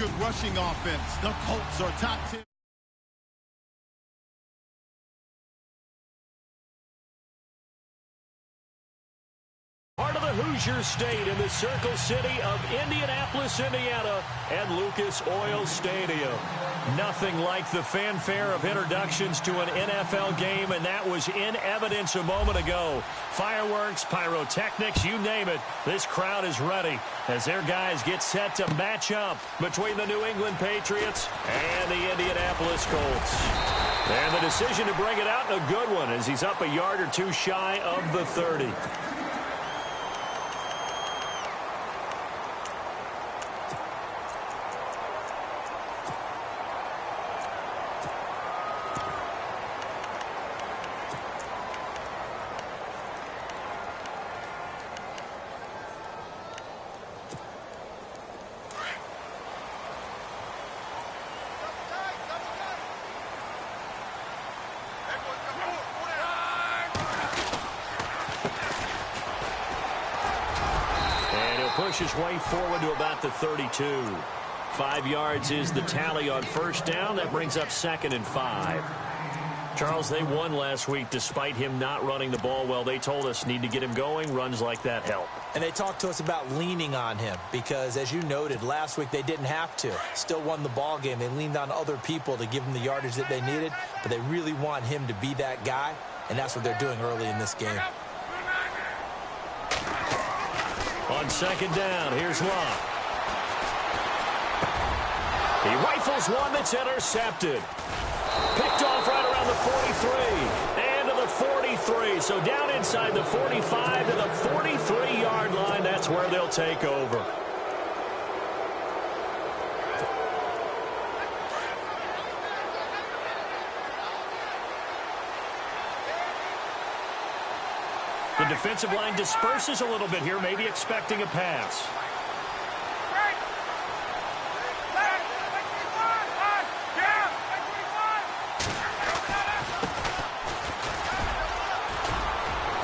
good rushing offense. The Colts are top 10. Part of the Hoosier State in the Circle City of Indianapolis, Indiana, and Lucas Oil Stadium. Nothing like the fanfare of introductions to an NFL game, and that was in evidence a moment ago. Fireworks, pyrotechnics, you name it. This crowd is ready as their guys get set to match up between the New England Patriots and the Indianapolis Colts. And the decision to bring it out, a good one, as he's up a yard or two shy of the 30. Push his way forward to about the 32. 5 yards is the tally on first down. That brings up 2nd and 5. Charles, they won last week despite him not running the ball well. They told us need to get him going. Runs like that help. And they talked to us about leaning on him because, as you noted, last week they didn't have to. Still won the ball game. They leaned on other people to give them the yardage that they needed, but they really want him to be that guy, and that's what they're doing early in this game. On 2nd down, here's Locke. He rifles one that's intercepted. Picked off right around the 43. And to the 43. So down inside the 45 to the 43-yard line. That's where they'll take over. The defensive line disperses a little bit here, maybe expecting a pass.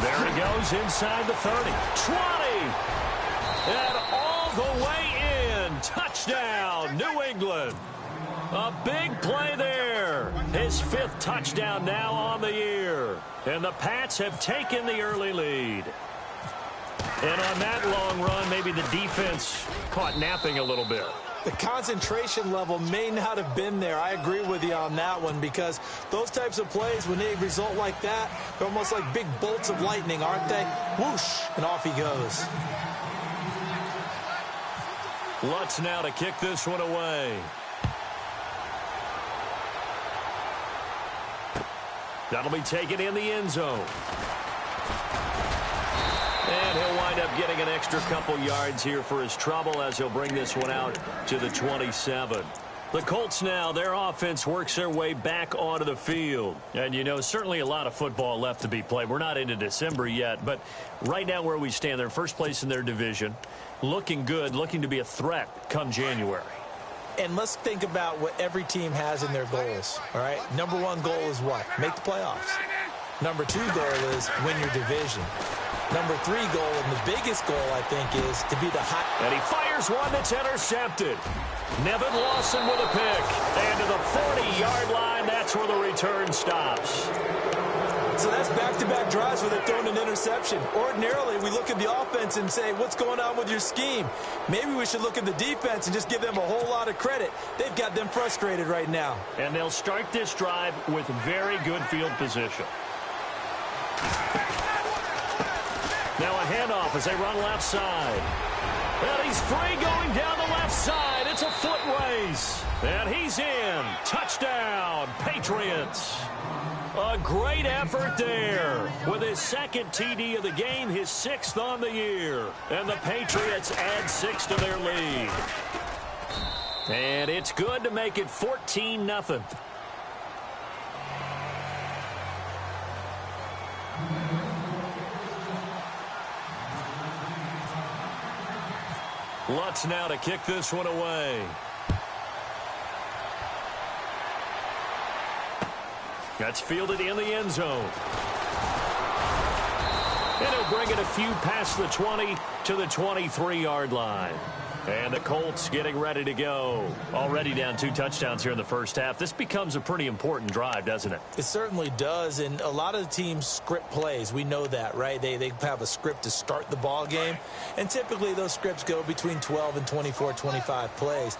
There he goes inside the 30. 20! And all the way in. Touchdown, New England. A big play there. His 5th touchdown now on the year. And the Pats have taken the early lead. And on that long run, maybe the defense caught napping a little bit. The concentration level may not have been there. I agree with you on that one because those types of plays, when they result like that, they're almost like big bolts of lightning, aren't they? Whoosh, and off he goes. Lutz now to kick this one away. That'll be taken in the end zone. And he'll wind up getting an extra couple yards here for his trouble as he'll bring this one out to the 27. The Colts now, their offense works their way back onto the field. And, you know, certainly a lot of football left to be played. We're not into December yet, but right now where we stand, they're first place in their division. Looking good, looking to be a threat come January. And let's think about what every team has in their goals, all right? Number 1 goal is what? Make the playoffs. Number 2 goal is win your division. Number 3 goal, and the biggest goal, I think, is to be the hot. And he fires one that's intercepted. Nevin Lawson with a pick. And to the 40-yard line, that's where the return stops. So that's back-to-back drives where they're throwing an interception. Ordinarily, we look at the offense and say, what's going on with your scheme? Maybe we should look at the defense and just give them a whole lot of credit. They've got them frustrated right now. And they'll start this drive with very good field position. Now a handoff as they run left side. And he's free going down the left side. It's a foot race. And he's in. Touchdown, Patriots. A great effort there. With his 2nd TD of the game, his 6th on the year. And the Patriots add 6 to their lead. And it's good to make it 14-0. Lutz now to kick this one away. That's fielded in the end zone. And he'll bring it a few past the 20 to the 23-yard line. And the Colts getting ready to go. Already down 2 touchdowns here in the first half. This becomes a pretty important drive, doesn't it? It certainly does, and a lot of the teams script plays. We know that, right? They have a script to start the ball game, and typically those scripts go between 12 and 24, 25 plays.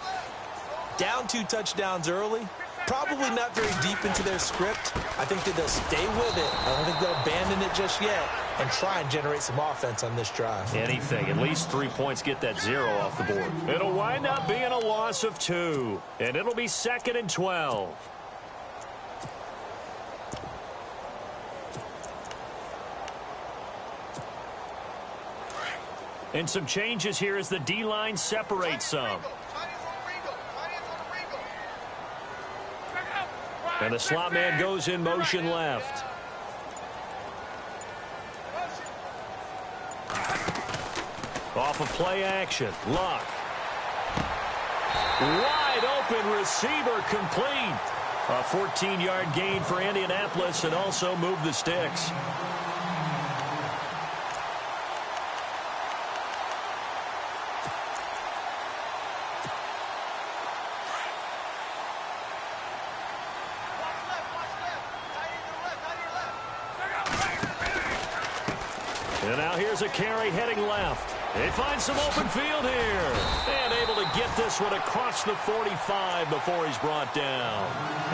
Down 2 touchdowns early, probably not very deep into their script. I think that they'll stay with it. I don't think they'll abandon it just yet and try and generate some offense on this drive. Anything. At least 3 points, get that 0 off the board. It'll wind up being a loss of 2, and it'll be 2nd and 12. And some changes here as the D-line separates some. And the slot man goes in motion left. Off of play action. Luck. Wide open receiver complete. A 14-yard gain for Indianapolis and also move the sticks. And now here's a carry heading left. They find some open field here. And able to get this one across the 45 before he's brought down.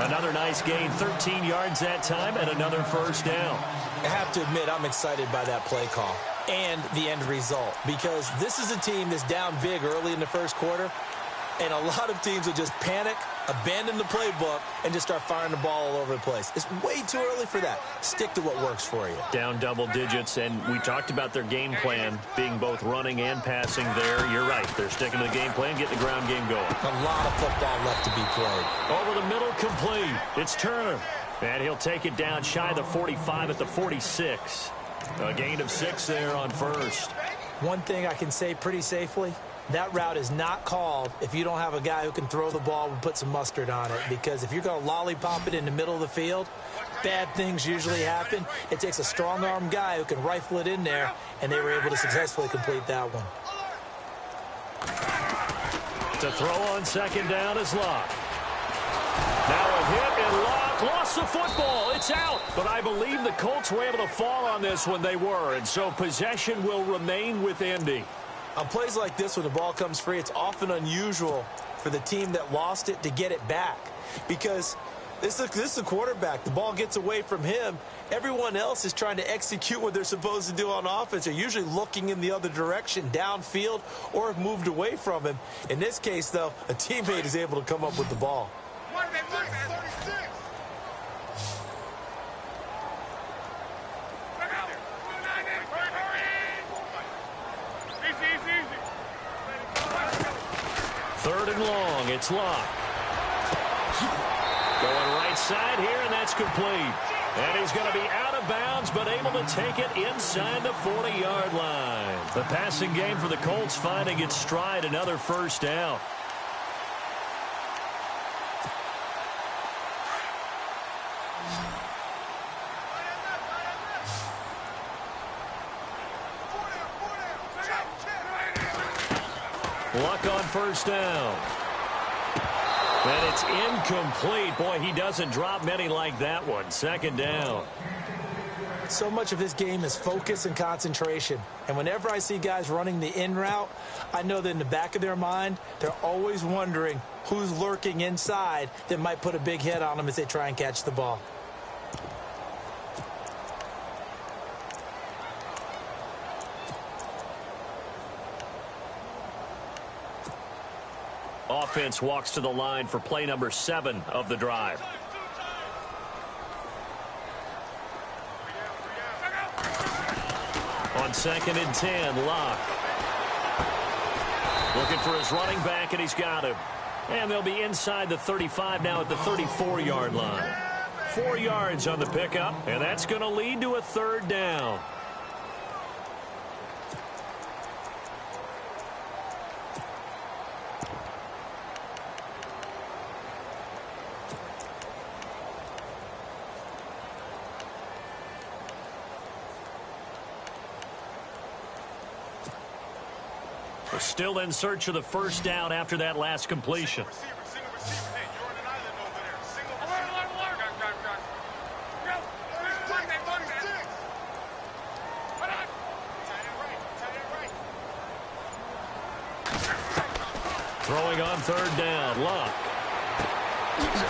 Another nice gain, 13 yards that time, and another first down. I have to admit, I'm excited by that play call and the end result, because this is a team that's down big early in the first quarter, and a lot of teams will just panic, abandon the playbook, and just start firing the ball all over the place. It's way too early for that. Stick to what works for you. Down double digits, and we talked about their game plan being both running and passing there. You're right. They're sticking to the game plan, getting the ground game going. A lot of football left to be played. Over the middle, complete. It's Turner. And he'll take it down shy of the 45 at the 46. A gain of 6 there on first. One thing I can say pretty safely, that route is not called if you don't have a guy who can throw the ball and put some mustard on it. Because if you're going to lollipop it in the middle of the field, bad things usually happen. It takes a strong-arm guy who can rifle it in there, and they were able to successfully complete that one. To throw on second down is Locke. Now a hit, and Locke lost the football. It's out. But I believe the Colts were able to fall on this when they were, and so possession will remain with Indy. On plays like this, when the ball comes free, it's often unusual for the team that lost it to get it back, because this is a quarterback. The ball gets away from him. Everyone else is trying to execute what they're supposed to do on offense. They're usually looking in the other direction, downfield, or have moved away from him. In this case, though, a teammate is able to come up with the ball. Third and long, it's Locke. Going right side here, and that's complete. And he's going to be out of bounds, but able to take it inside the 40-yard line. The passing game for the Colts finding its stride, another first down. Luck on first down. And it's incomplete. Boy, he doesn't drop many like that one. Second down. So much of this game is focus and concentration. And whenever I see guys running the in route, I know that in the back of their mind, they're always wondering who's lurking inside that might put a big hit on them as they try and catch the ball. Offense walks to the line for play number 7 of the drive. On 2nd and 10, Locke. Looking for his running back, and he's got him. And they'll be inside the 35 now at the 34-yard line. 4 yards on the pickup, and that's going to lead to a third down. Still in search of the first down after that last completion. Throwing on third down, Luck.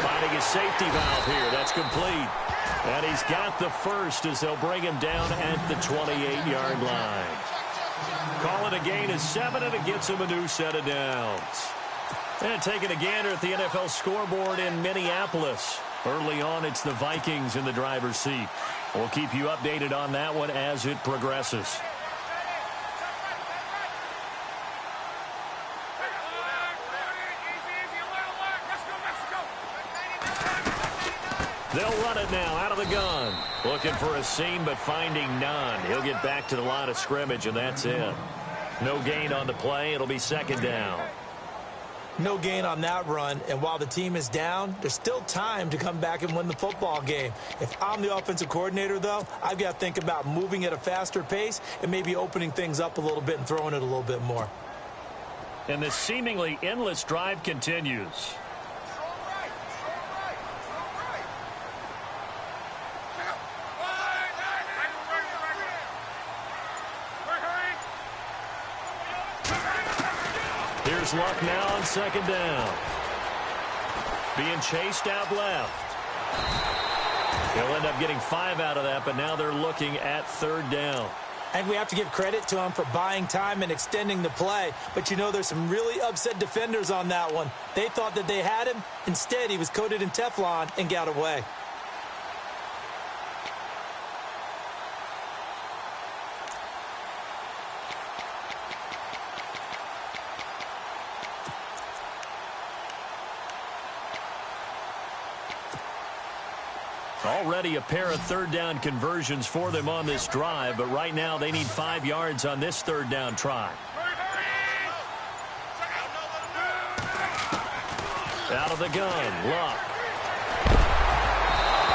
Finding his safety valve here. That's complete. And he's got the first as they'll bring him down at the 28-yard line. Call it a gain of 7, and it gets him a new set of downs. And taking a gander at the NFL scoreboard in Minneapolis. Early on, it's the Vikings in the driver's seat. We'll keep you updated on that one as it progresses. They'll run it now out of the gun. Looking for a seam, but finding none. He'll get back to the line of scrimmage, and that's it. No gain on the play. It'll be second down. No gain on that run, and while the team is down, there's still time to come back and win the football game. If I'm the offensive coordinator, though, I've got to think about moving at a faster pace and maybe opening things up a little bit and throwing it a little bit more. And this seemingly endless drive continues. Here's Luck now on second down. Being chased out left. He'll end up getting 5 out of that, but now they're looking at third down. And we have to give credit to him for buying time and extending the play. But, you know, there's some really upset defenders on that one. They thought that they had him. Instead, he was coated in Teflon and got away. Already a pair of third down conversions for them on this drive, but right now they need 5 yards on this third down try. Out of the gun, Luck.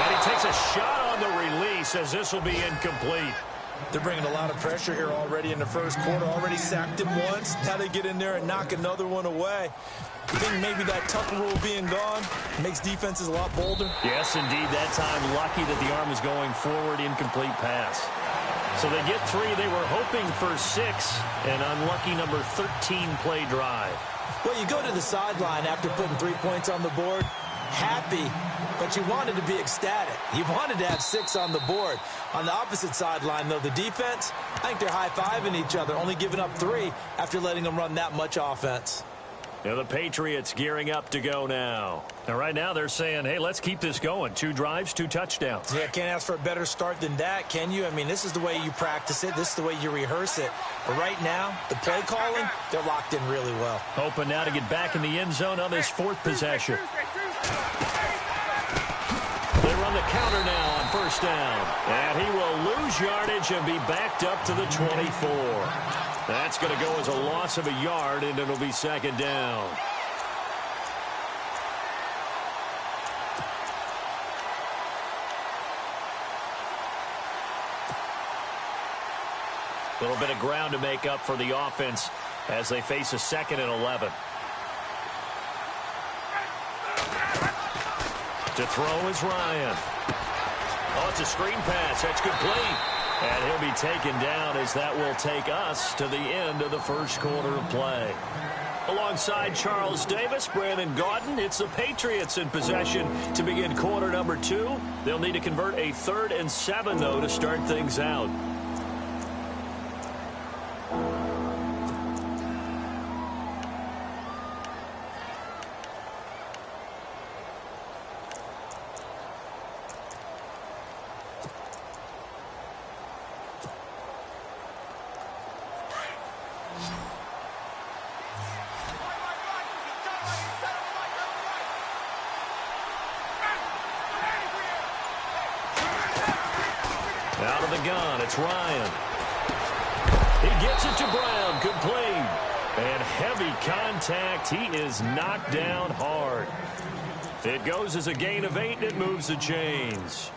And he takes a shot on the release as this will be incomplete. They're bringing a lot of pressure here already in the first quarter. Already sacked him once. Now they get in there and knock another one away. You think maybe that Tucker rule being gone makes defenses a lot bolder? Yes, indeed. That time, lucky that the arm was going forward, incomplete pass. So they get 3. They were hoping for 6. An unlucky number 13 play drive. Well, you go to the sideline after putting 3 points on the board, happy, but you wanted to be ecstatic. You wanted to have 6 on the board. On the opposite sideline, though, the defense, I think they're high-fiving each other, only giving up 3 after letting them run that much offense. Now the Patriots gearing up to go now. And right now they're saying, hey, let's keep this going. 2 drives, 2 touchdowns. Yeah, can't ask for a better start than that, can you? I mean, this is the way you practice it. This is the way you rehearse it. But right now, the play calling, they're locked in really well. Hoping now to get back in the end zone on this 4th possession. They run the counter now on first down. And he will lose yardage and be backed up to the 24. That's going to go as a loss of a yard, and it'll be second down. A little bit of ground to make up for the offense as they face a 2nd and 11. To throw is Ryan. Oh, it's a screen pass. That's complete. And he'll be taken down as that will take us to the end of the first quarter of play. Alongside Charles Davis, Brandon Gaudin, it's the Patriots in possession to begin quarter number 2. They'll need to convert a 3rd and 7, though, to start things out. Out of the gun, it's Ryan. He gets it to Brown, complete. And heavy contact, he is knocked down hard. It goes as a gain of 8, and it moves the chains.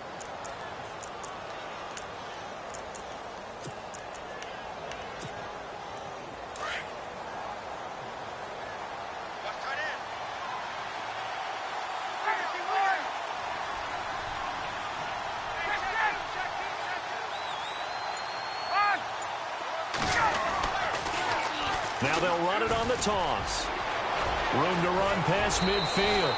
Now they'll run it on the toss. Room to run past midfield.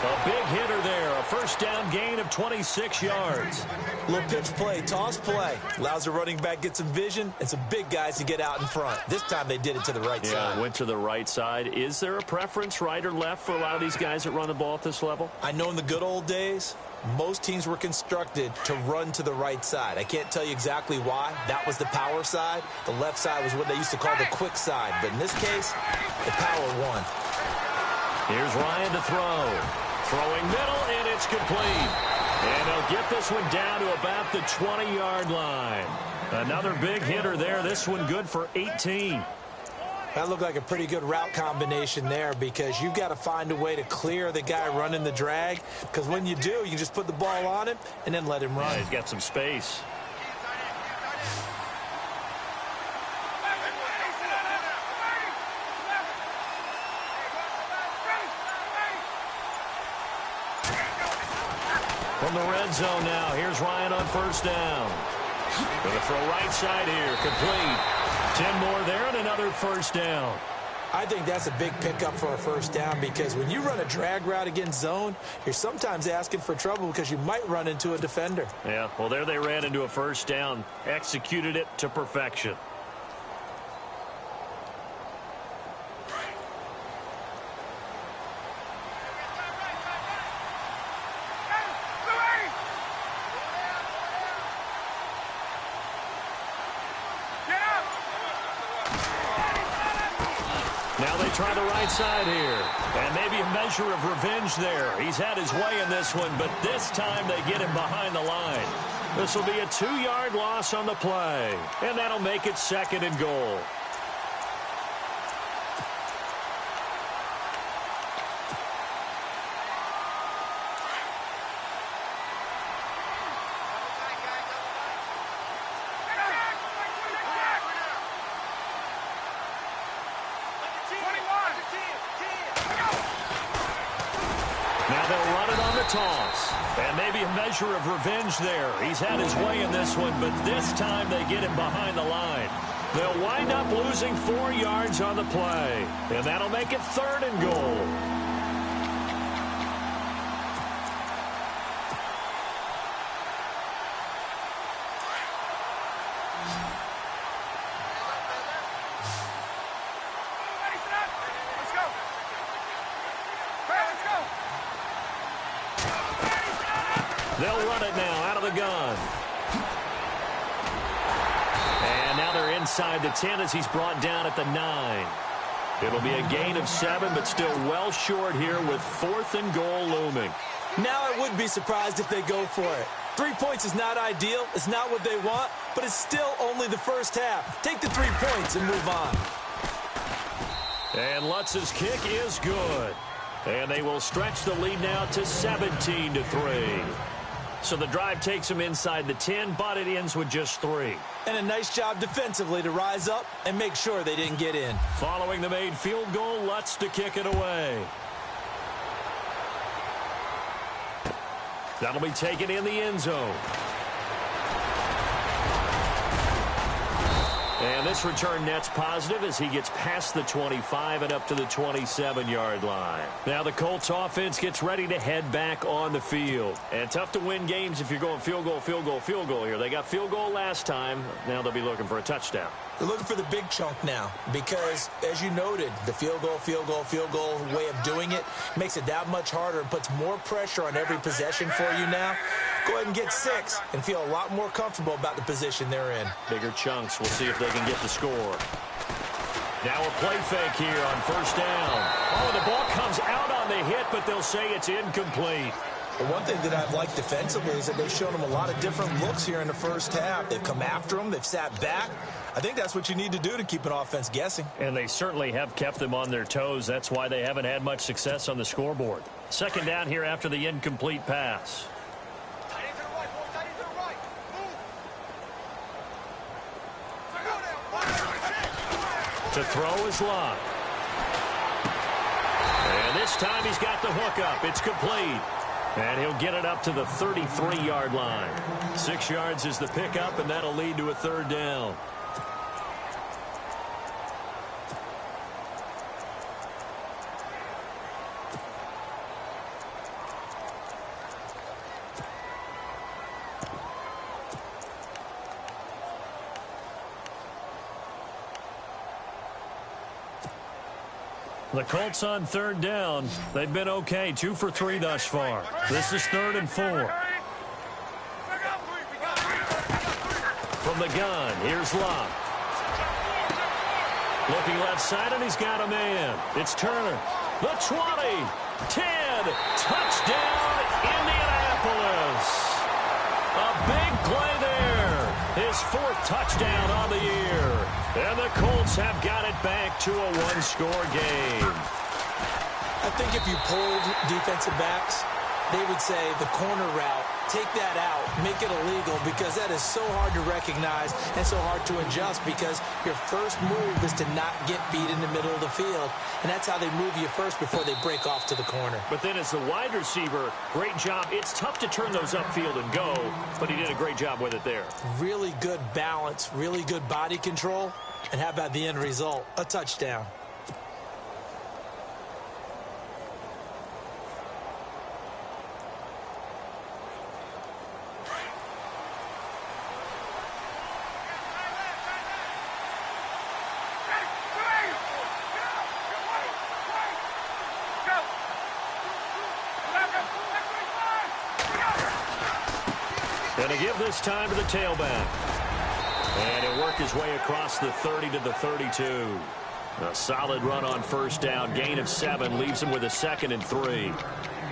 A big hitter there. A first down gain of 26 yards. Little pitch play, toss play. Allows the running back get some vision and some big guys to get out in front. This time they did it to the right side. Yeah, went to the right side. Is there a preference, right or left, for a lot of these guys that run the ball at this level? I know in the good old days, most teams were constructed to run to the right side. I can't tell you exactly why. That was the power side. The left side was what they used to call the quick side. But in this case, the power won. Here's Ryan to throw. Throwing middle, and it's complete. And they'll get this one down to about the 20-yard line. Another big hitter there. This one good for 18. That looked like a pretty good route combination there because you've got to find a way to clear the guy running the drag, because when you do, you can just put the ball on him and then let him run. Yeah, he's got some space. From the red zone now, here's Ryan on first down. Going to throw right side here, complete. 10 more there and another first down. I think that's a big pickup for a first down because when you run a drag route against zone, you're sometimes asking for trouble because you might run into a defender. Yeah, well, there they ran into a first down, executed it to perfection. Now they try the right side here. And maybe a measure of revenge there. He's had his way in this one, but this time they get him behind the line. This will be a 2-yard loss on the play. And that'll make it 2nd and goal. Now they'll run it on the toss. And maybe a measure of revenge there. He's had his way in this one, but this time they get him behind the line. They'll wind up losing 4 yards on the play. And that'll make it 3rd and goal. They'll run it now out of the gun. And now they're inside the 10 as he's brought down at the 9. It'll be a gain of 7, but still well short here with 4th and goal looming. Now I wouldn't be surprised if they go for it. 3 points is not ideal. It's not what they want, but it's still only the first half. Take the 3 points and move on. And Lutz's kick is good. And they will stretch the lead now to 17-3. So the drive takes them inside the 10, but it ends with just 3. And a nice job defensively to rise up and make sure they didn't get in. Following the made field goal, Lutz to kick it away. That'll be taken in the end zone. And this return net's positive as he gets past the 25 and up to the 27-yard line. Now the Colts offense gets ready to head back on the field. And tough to win games if you're going field goal, field goal, field goal here. They got field goal last time. Now they'll be looking for a touchdown. They're looking for the big chunk now because, as you noted, the field goal way of doing it makes it that much harder and puts more pressure on every possession for you now. Go ahead and get 6 and feel a lot more comfortable about the position they're in. Bigger chunks. We'll see if they can get the score. Now a play fake here on first down. Oh, the ball comes out on the hit, but they'll say it's incomplete. The one thing that I've liked defensively is that they've shown them a lot of different looks here in the first half. They've come after them. They've sat back. I think that's what you need to do to keep an offense guessing. And they certainly have kept them on their toes. That's why they haven't had much success on the scoreboard. Second down here after the incomplete pass. To throw is Locke. And this time he's got the hook up. It's complete. And he'll get it up to the 33-yard line. 6 yards is the pickup, and that'll lead to a 3rd down. The Colts on third down. They've been okay, 2 for 3 thus far. This is 3rd and 4. From the gun, here's Locke. Looking left side, and he's got a man. It's Turner. The 20, 10, touchdown, Indianapolis. A big play there. His 4th touchdown on the year. And the Colts have got it back to a 1-score game. I think if you polled defensive backs, they would say the corner route, take that out, make it illegal, because that is so hard to recognize and so hard to adjust, because your first move is to not get beat in the middle of the field. And that's how they move you first before they break off to the corner. But then as the wide receiver, great job. It's tough to turn those upfield and go, but he did a great job with it there. Really good balance, really good body control. And how about the end result? A touchdown. Going to give this time to the tailback. And he'll work his way across the 30 to the 32. A solid run on first down. Gain of 7 leaves him with a 2nd and 3.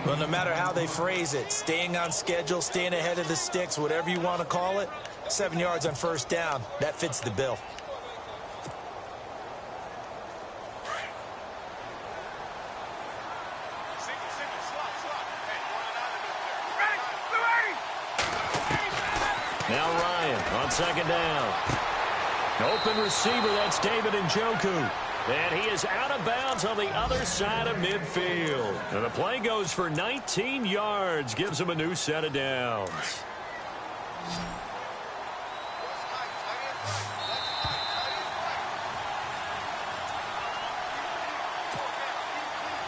Well, no matter how they phrase it, staying on schedule, staying ahead of the sticks, whatever you want to call it, 7 yards on first down, that fits the bill. Now Ryan on 2nd down. Open receiver, that's David Njoku. And he is out of bounds on the other side of midfield. And the play goes for 19 yards, gives him a new set of downs.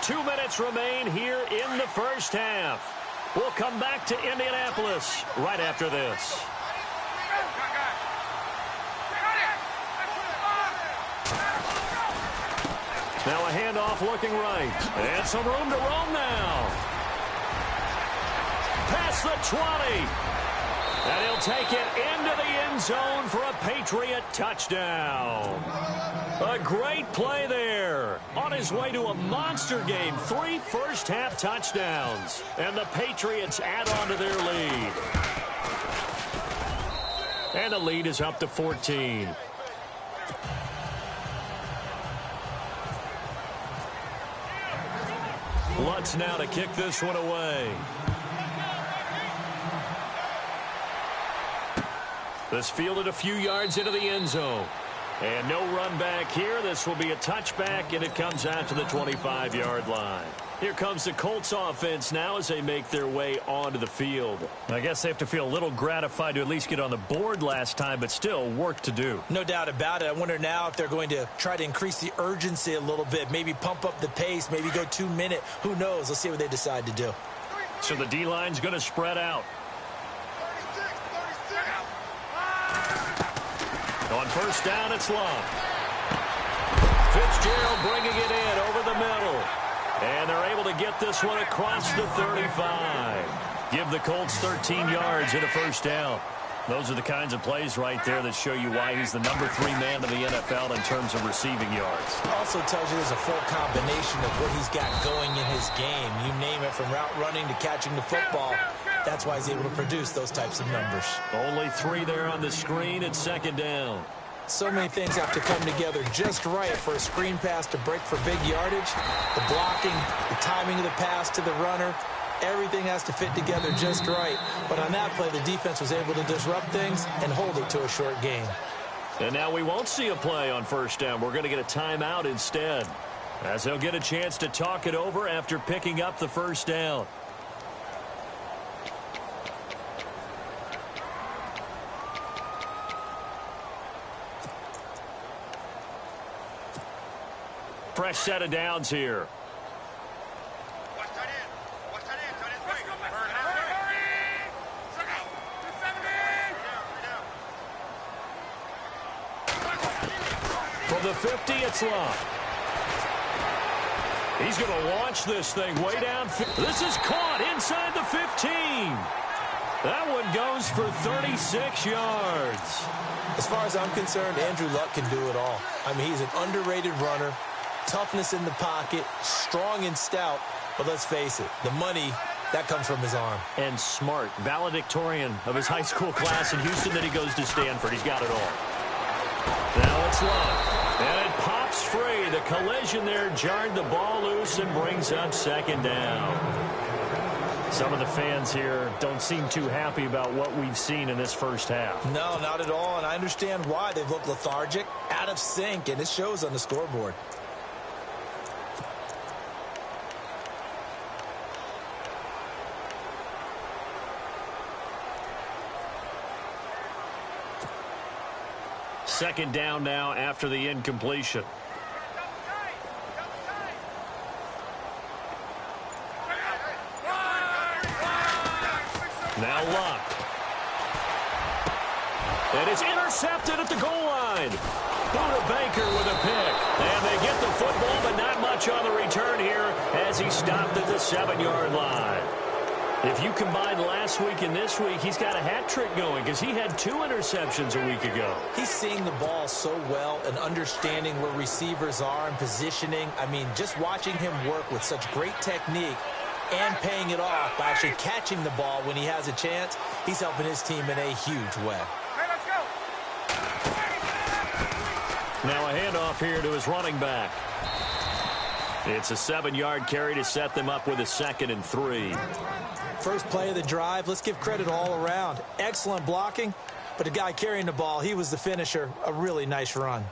Two minutes remain here in the first half. We'll come back to Indianapolis right after this. Now a handoff looking right. And some room to roam now. Past the 20. And he'll take it into the end zone for a Patriot touchdown. A great play there. On his way to a monster game. 3 first-half touchdowns. And the Patriots add on to their lead. And the lead is up to 14. Lutz now to kick this one away. This fielded a few yards into the end zone. And no run back here. This will be a touchback, and it comes out to the 25-yard line. Here comes the Colts offense now as they make their way onto the field. I guess they have to feel a little gratified to at least get on the board last time, but still work to do. No doubt about it. I wonder now if they're going to try to increase the urgency a little bit, maybe pump up the pace, maybe go 2-minute. Who knows? Let's see what they decide to do. So the D-line's going to spread out. On first down, it's Locke. Fitzgerald bringing it in over the middle. And they're able to get this one across the 35. Give the Colts 13 yards and a first down. Those are the kinds of plays right there that show you why he's the number 3 man in the NFL in terms of receiving yards. Also tells you there's a full combination of what he's got going in his game. You name it, from route running to catching the football. That's why he's able to produce those types of numbers. Only 3 there on the screen at second down. So many things have to come together just right for a screen pass to break for big yardage. The blocking, the timing of the pass to the runner, everything has to fit together just right. But on that play, the defense was able to disrupt things and hold it to a short gain. And now we won't see a play on first down. We're going to get a timeout instead, as they'll get a chance to talk it over after picking up the first down. Fresh set of downs here. From the 50, it's Locke. He's going to launch this thing way down. This is caught inside the 15. That one goes for 36 yards. As far as I'm concerned, Andrew Luck can do it all. I mean, he's an underrated runner, toughness in the pocket, strong and stout. But let's face it, the money, that comes from his arm. And smart, valedictorian of his high school class in Houston. Then he goes to Stanford. He's got it all. Now it's Luck. And it pops free. The collision there jarred the ball loose and brings up second down. Some of the fans here don't seem too happy about what we've seen in this first half. No, not at all, and I understand why. They've looked lethargic, out of sync, and it shows on the scoreboard. Second down now after the incompletion. Now Luck. And it's intercepted at the goal line. Buda Baker with a pick. And they get the football, but not much on the return here as he stopped at the 7-yard line. If you combine last week and this week, he's got a hat trick going because he had 2 interceptions a week ago. He's seeing the ball so well and understanding where receivers are and positioning. I mean, just watching him work with such great technique and paying it off by actually catching the ball when he has a chance, he's helping his team in a huge way. Hey, let's go. Now a handoff here to his running back. It's a 7-yard carry to set them up with a 2nd and 3. First play of the drive, let's give credit all around. Excellent blocking, but the guy carrying the ball, he was the finisher. A really nice run.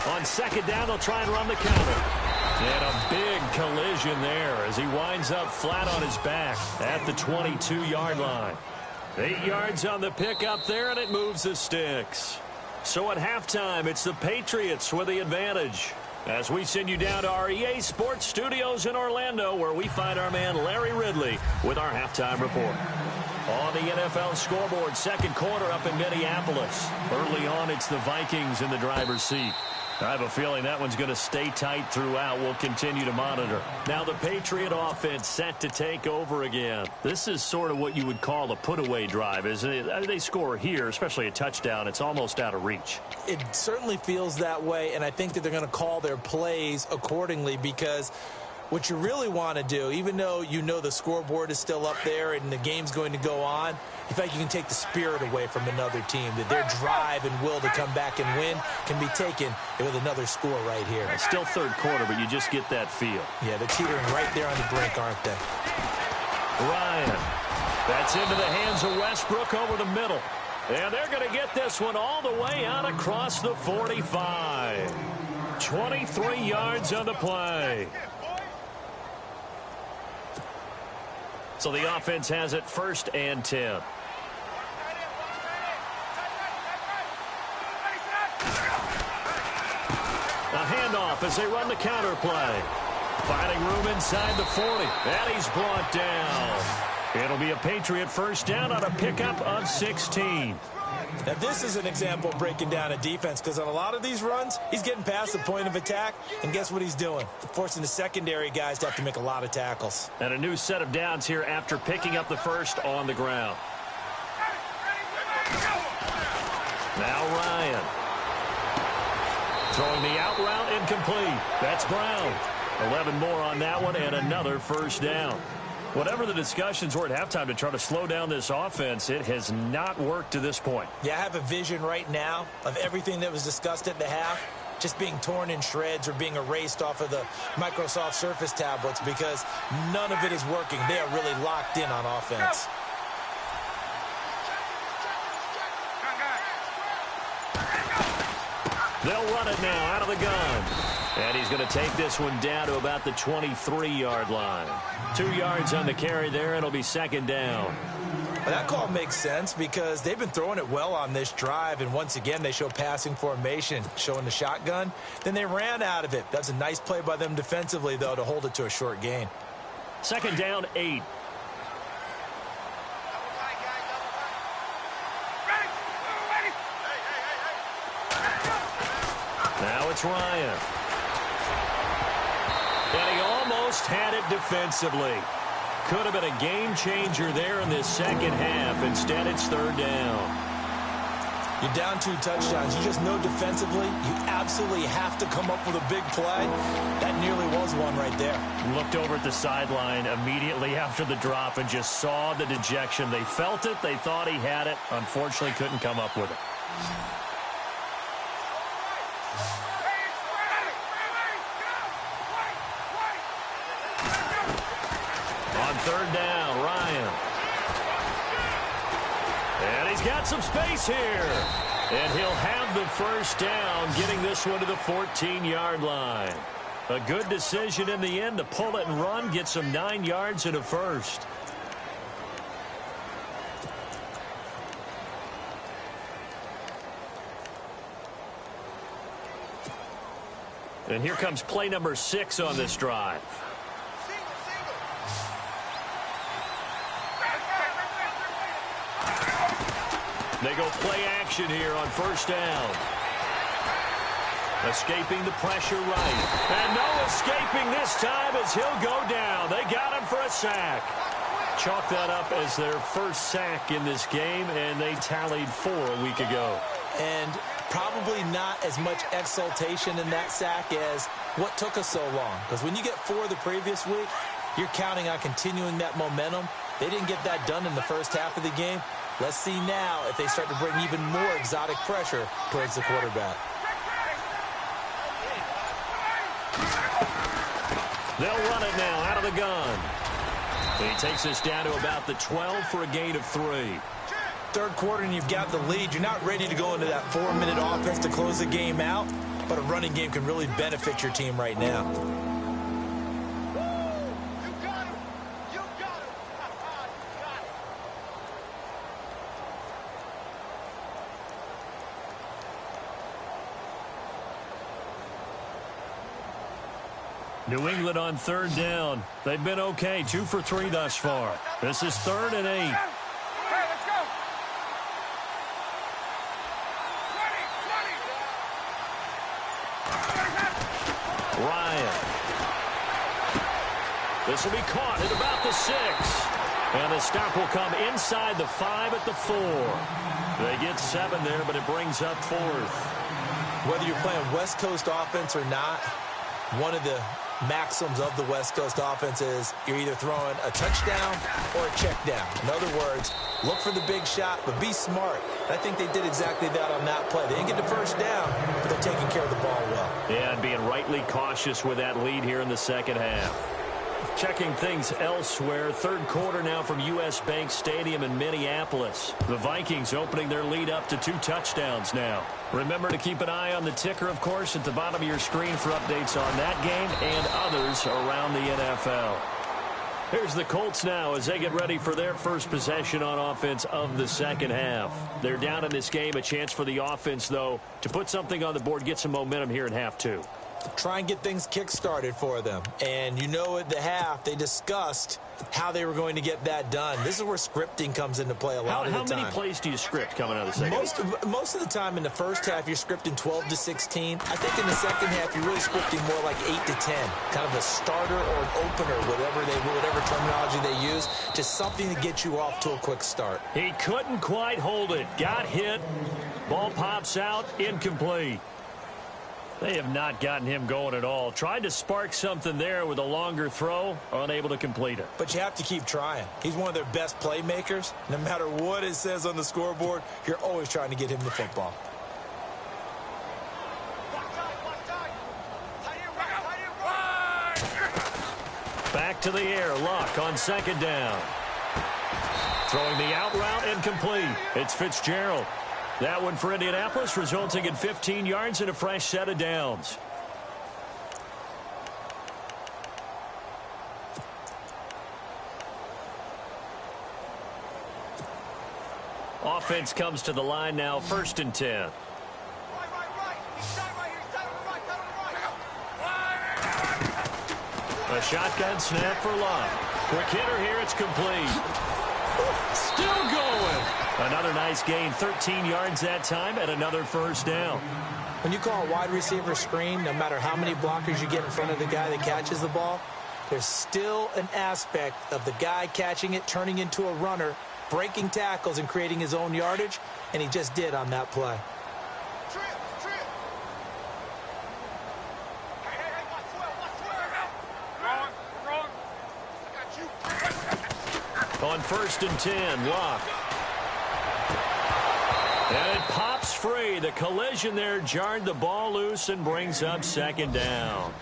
On second down, they'll try and run the counter. And a big collision there as he winds up flat on his back at the 22-yard line. 8 yards on the pickup there, and it moves the sticks. So at halftime, it's the Patriots with the advantage. As we send you down to our EA Sports Studios in Orlando, where we find our man Larry Ridley with our halftime report. On the NFL scoreboard, second quarter up in Minneapolis. Early on, it's the Vikings in the driver's seat. I have a feeling that one's going to stay tight throughout. We'll continue to monitor. Now the Patriot offense set to take over again. This is sort of what you would call a put-away drive, isn't it? They score here, especially a touchdown. It's almost out of reach. It certainly feels that way, and I think that they're going to call their plays accordingly because what you really want to do, even though you know the scoreboard is still up there and the game's going to go on, in fact, you can take the spirit away from another team, that their drive and will to come back and win can be taken with another score right here. It's still third quarter, but you just get that feel. Yeah, they're teetering right there on the brink, aren't they? Ryan. That's into the hands of Westbrook over the middle. And they're going to get this one all the way out across the 45. 23 yards on the play. So the offense has it 1st and 10. A handoff as they run the counter play. Finding room inside the 40. And he's brought down. It'll be a Patriot first down on a pickup of 16. Now, this is an example of breaking down a defense because on a lot of these runs, he's getting past the point of attack, and guess what he's doing? Forcing the secondary guys to have to make a lot of tackles. And a new set of downs here after picking up the first on the ground. Now Ryan. Throwing the out route incomplete. That's Brown. 11 more on that one and another first down. Whatever the discussions were at halftime to try to slow down this offense, it has not worked to this point. Yeah, I have a vision right now of everything that was discussed at the half just being torn in shreds or being erased off of the Microsoft Surface tablets because none of it is working. They are really locked in on offense. They'll run it now out of the gun. And he's going to take this one down to about the 23-yard line. 2 yards on the carry there. It'll be second down. Well, that call makes sense because they've been throwing it well on this drive, and once again, they show passing formation, showing the shotgun. Then they ran out of it. That's a nice play by them defensively, though, to hold it to a short gain. Second down, 8. Now it's Ryan. And he almost had it defensively. Could have been a game changer there in this second half. Instead, it's third down. You're down 2 touchdowns. You just know defensively you absolutely have to come up with a big play. That nearly was one right there. Looked over at the sideline immediately after the drop and just saw the dejection. They felt it. They thought he had it. Unfortunately, couldn't come up with it. On third down, Ryan. And he's got some space here. And he'll have the first down, getting this one to the 14-yard line. A good decision in the end to pull it and run, get some 9 yards and a first. And here comes play number 6 on this drive. They go play action here on first down. Escaping the pressure right. And no escaping this time as he'll go down. They got him for a sack. Chalk that up as their first sack in this game, and they tallied 4 a week ago. And probably not as much exultation in that sack as what took us so long. Because when you get 4 the previous week, you're counting on continuing that momentum. They didn't get that done in the first half of the game. Let's see now if they start to bring even more exotic pressure towards the quarterback. They'll run it now out of the gun. He takes us down to about the 12 for a gain of 3. Third quarter and you've got the lead. You're not ready to go into that 4-minute offense to close the game out, but a running game can really benefit your team right now. New England on third down. They've been okay, 2 for 3 thus far. This is 3rd and 8. Let's go. Ryan. This will be caught at about the 6. And the stop will come inside the 5 at the 4. They get 7 there, but it brings up 4th. Whether you're playing West Coast offense or not, one of the maxims of the West Coast offense is you're either throwing a touchdown or a check down. In other words, look for the big shot, but be smart. And I think they did exactly that on that play. They didn't get the first down, but they're taking care of the ball well. Yeah, and being rightly cautious with that lead here in the second half. Checking things elsewhere. Third quarter now from U.S. Bank Stadium in Minneapolis. The Vikings opening their lead up to 2 touchdowns now. Remember to keep an eye on the ticker, of course, at the bottom of your screen for updates on that game and others around the NFL. Here's the Colts now as they get ready for their first possession on offense of the second half. They're down in this game. A chance for the offense, though, to put something on the board, get some momentum here in half 2. Try and get things kick-started for them. And you know at the half, they discussed how they were going to get that done. This is where scripting comes into play a lot of the time. How many plays do you script coming out of the second half? Most of the time in the first half, you're scripting 12 to 16. I think in the second half, you're really scripting more like 8 to 10. Kind of a starter or an opener, whatever terminology they use. Just something to get you off to a quick start. He couldn't quite hold it. Got hit. Ball pops out. Incomplete. They have not gotten him going at all. Tried to spark something there with a longer throw, unable to complete it. But you have to keep trying. He's one of their best playmakers. No matter what it says on the scoreboard, you're always trying to get him the football. Back to the air. Luck on second down. Throwing the out route incomplete. It's Fitzgerald. That one for Indianapolis, resulting in 15 yards and a fresh set of downs. offense comes to the line now, 1st and 10. A shotgun snap for Love. Quick hitter here, it's complete. Still going. Another nice gain, 13 yards that time, and another 1st down. When you call a wide receiver screen, no matter how many blockers you get in front of the guy that catches the ball, there's still an aspect of the guy catching it, turning into a runner, breaking tackles and creating his own yardage, and he just did on that play. On 1st and 10, Locke. And it pops free. The collision there jarred the ball loose and brings up 2nd down.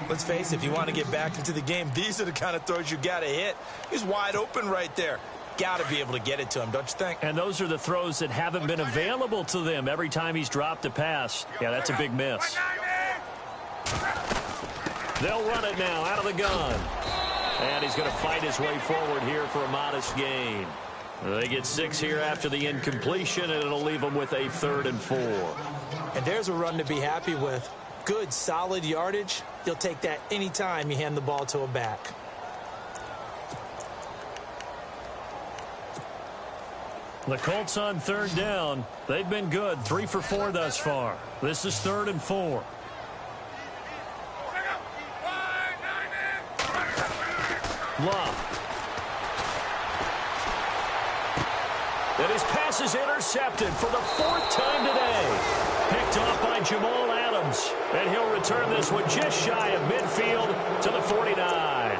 Let's face it, if you want to get back into the game, these are the kind of throws you got to hit. He's wide open right there. Got to be able to get it to him, don't you think? And those are the throws that haven't been available to them every time he's dropped a pass. Yeah, that's a big miss. They'll run it now out of the gun. And he's going to fight his way forward here for a modest gain. They get 6 here after the incompletion, and it'll leave them with a 3rd and 4. And there's a run to be happy with. Good, solid yardage. You'll take that anytime you hand the ball to a back. The Colts on 3rd down. They've been good, 3 for 4 thus far. This is 3rd and 4. Love. And his pass is intercepted for the 4th time today. Picked off by Jamal Adams. And he'll return this one just shy of midfield to the 49.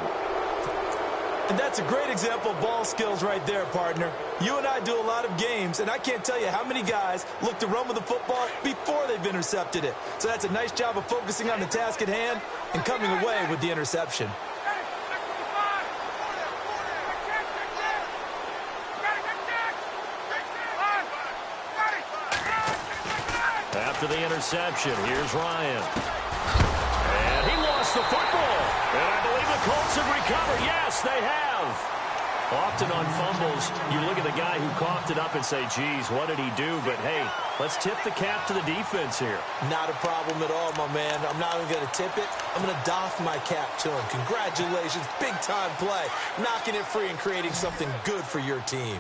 And that's a great example of ball skills right there, partner. You and I do a lot of games, and I can't tell you how many guys look to run with the football before they've intercepted it. So that's a nice job of focusing on the task at hand and coming away with the interception. After the interception, here's Ryan. And he lost the football. And I believe the Colts have recovered. Yes, they have. Often on fumbles, you look at the guy who coughed it up and say, geez, what did he do? But, hey, let's tip the cap to the defense here. Not a problem at all, my man. I'm not even going to tip it. I'm going to doff my cap to him. Congratulations. Big-time play. Knocking it free and creating something good for your team.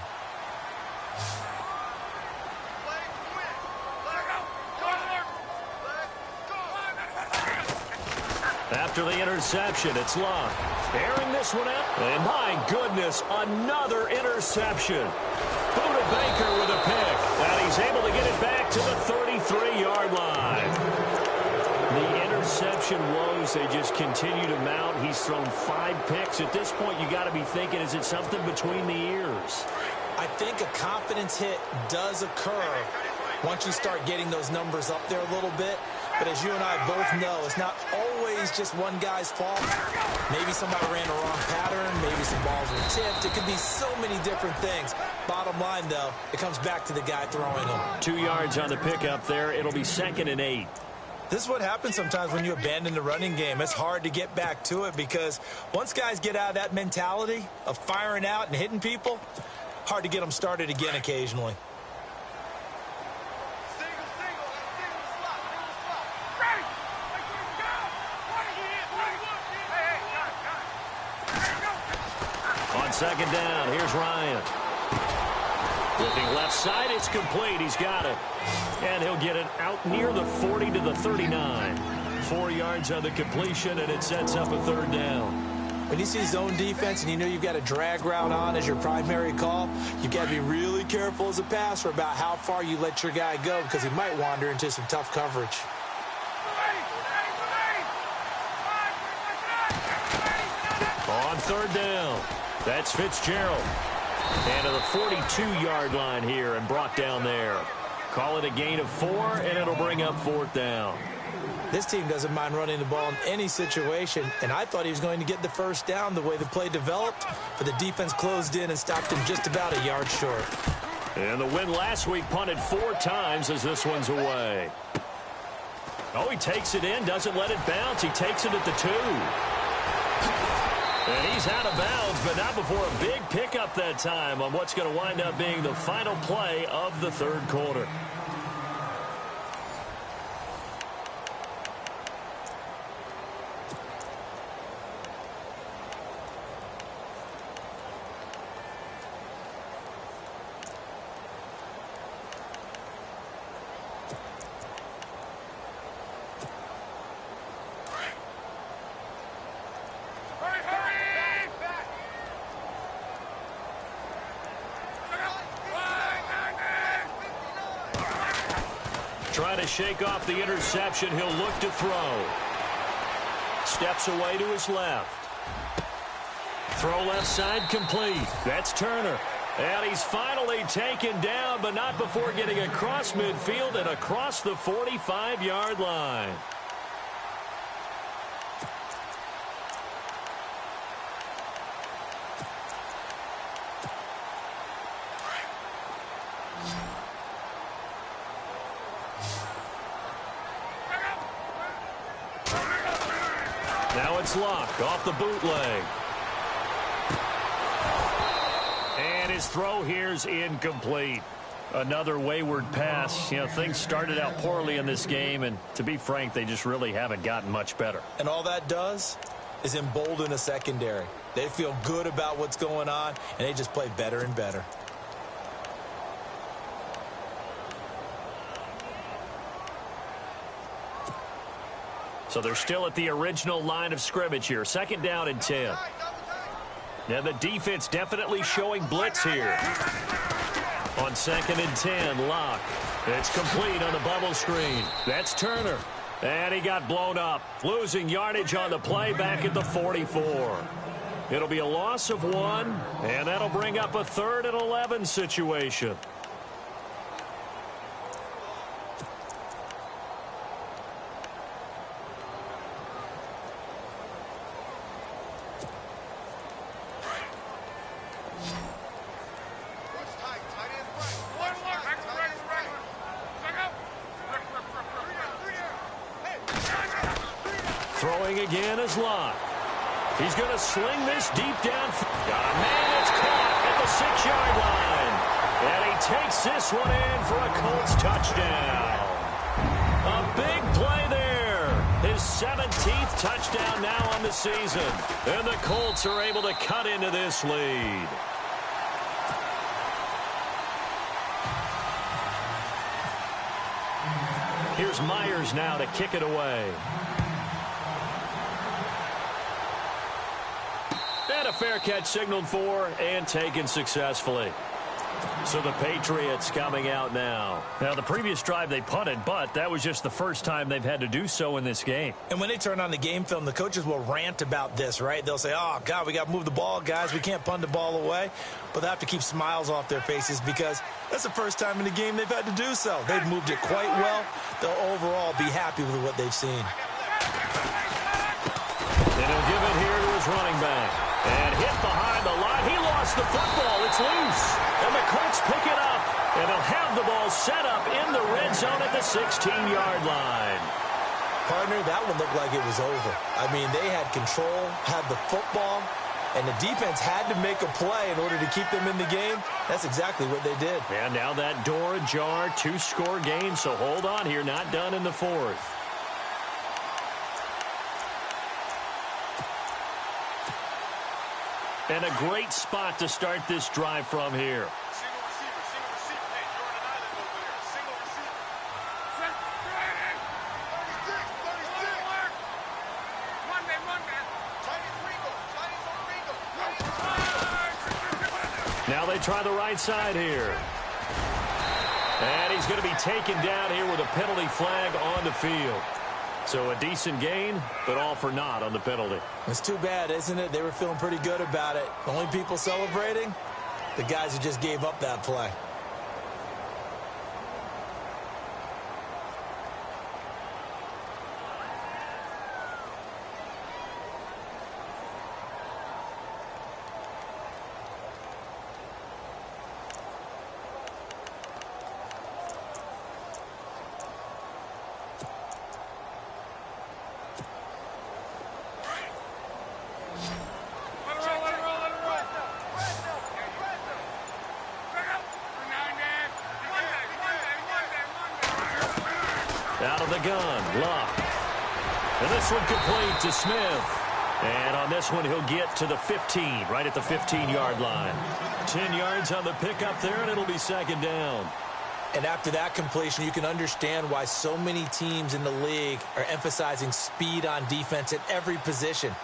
After the interception, it's Love. Airing this one out. And my goodness, another interception. Buda Baker with a pick. And he's able to get it back to the 33-yard line. The interception woes, they just continue to mount. He's thrown 5 picks. At this point, you got to be thinking, is it something between the ears? I think a confidence hit does occur once you start getting those numbers up there a little bit. But as you and I both know, it's not always just one guy's fault. Maybe somebody ran a wrong pattern. Maybe some balls were tipped. It could be so many different things. Bottom line, though, it comes back to the guy throwing them. 2 yards on the pickup there. It'll be 2nd and 8. This is what happens sometimes when you abandon the running game. It's hard to get back to it because once guys get out of that mentality of firing out and hitting people, hard to get them started again occasionally. On 2nd down, here's Ryan. Looking left side, it's complete. He's got it. And he'll get it out near the 40 to the 39. 4 yards on the completion, and it sets up a 3rd down. When you see zone defense and you know you've got a drag route on as your primary call, you've got to be really careful as a passer about how far you let your guy go because he might wander into some tough coverage. On 3rd down, that's Fitzgerald. And to the 42-yard line here and brought down there. Call it a gain of 4, and it'll bring up 4th down. This team doesn't mind running the ball in any situation, and I thought he was going to get the 1st down the way the play developed, but the defense closed in and stopped him just about a yard short. And the win last week punted 4 times as this one's away. Oh, he takes it in, doesn't let it bounce. He takes it at the 2. And he's out of bounds, but not before a big pickup that time on what's going to wind up being the final play of the third quarter. Trying to shake off the interception. He'll look to throw. Steps away to his left. Throw left side complete. That's Turner. And he's finally taken down, but not before getting across midfield and across the 45-yard line. Now it's Luck off the bootleg. And his throw here's incomplete. Another wayward pass. You know, things started out poorly in this game, and to be frank, they just really haven't gotten much better. And all that does is embolden a secondary. They feel good about what's going on, and they just play better and better. So they're still at the original line of scrimmage here. 2nd down and 10. And the defense definitely showing blitz here. On 2nd and 10, Locke. It's complete on the bubble screen. That's Turner. And he got blown up. Losing yardage on the play back at the 44. It'll be a loss of 1, and that'll bring up a 3rd and 11 situation. Throwing again is Locke. He's going to sling this deep down. Got a man that's caught at the 6-yard line. And he takes this one in for a Colts touchdown. A big play there. His 17th touchdown now on the season. And the Colts are able to cut into this lead. Here's Myers now to kick it away. And a fair catch signaled for and taken successfully. So the Patriots coming out now. Now, the previous drive they punted, but that was just the first time they've had to do so in this game. And when they turn on the game film, the coaches will rant about this, right? They'll say, oh, God, we got to move the ball, guys. We can't punt the ball away. But they have to keep smiles off their faces because that's the first time in the game they've had to do so. They've moved it quite well. They'll overall be happy with what they've seen. And he'll give it here to his running back. And hit behind the line. He lost the football. It's loose. And the Colts pick it up. And they'll have the ball set up in the red zone at the 16-yard line. Partner, that one looked like it was over. I mean, they had control, had the football, and the defense had to make a play in order to keep them in the game. That's exactly what they did. And now that door ajar, 2-score game. So hold on here. Not done in the 4th. And a great spot to start this drive from here. Single receiver. Hey, Jordan Island over there. Single receiver. 36. One man. Chinese on Ringo. Now they try the right side here. And he's going to be taken down here with a penalty flag on the field. So a decent gain, but all for naught on the penalty. It's too bad, isn't it? They were feeling pretty good about it. The only people celebrating, the guys who just gave up that play. the gun, Luck. And this one complete to Smith. And on this one, he'll get to the 15, right at the 15-yard line. 10 yards on the pickup there, and it'll be second down. And after that completion, you can understand why so many teams in the league are emphasizing speed on defense at every position.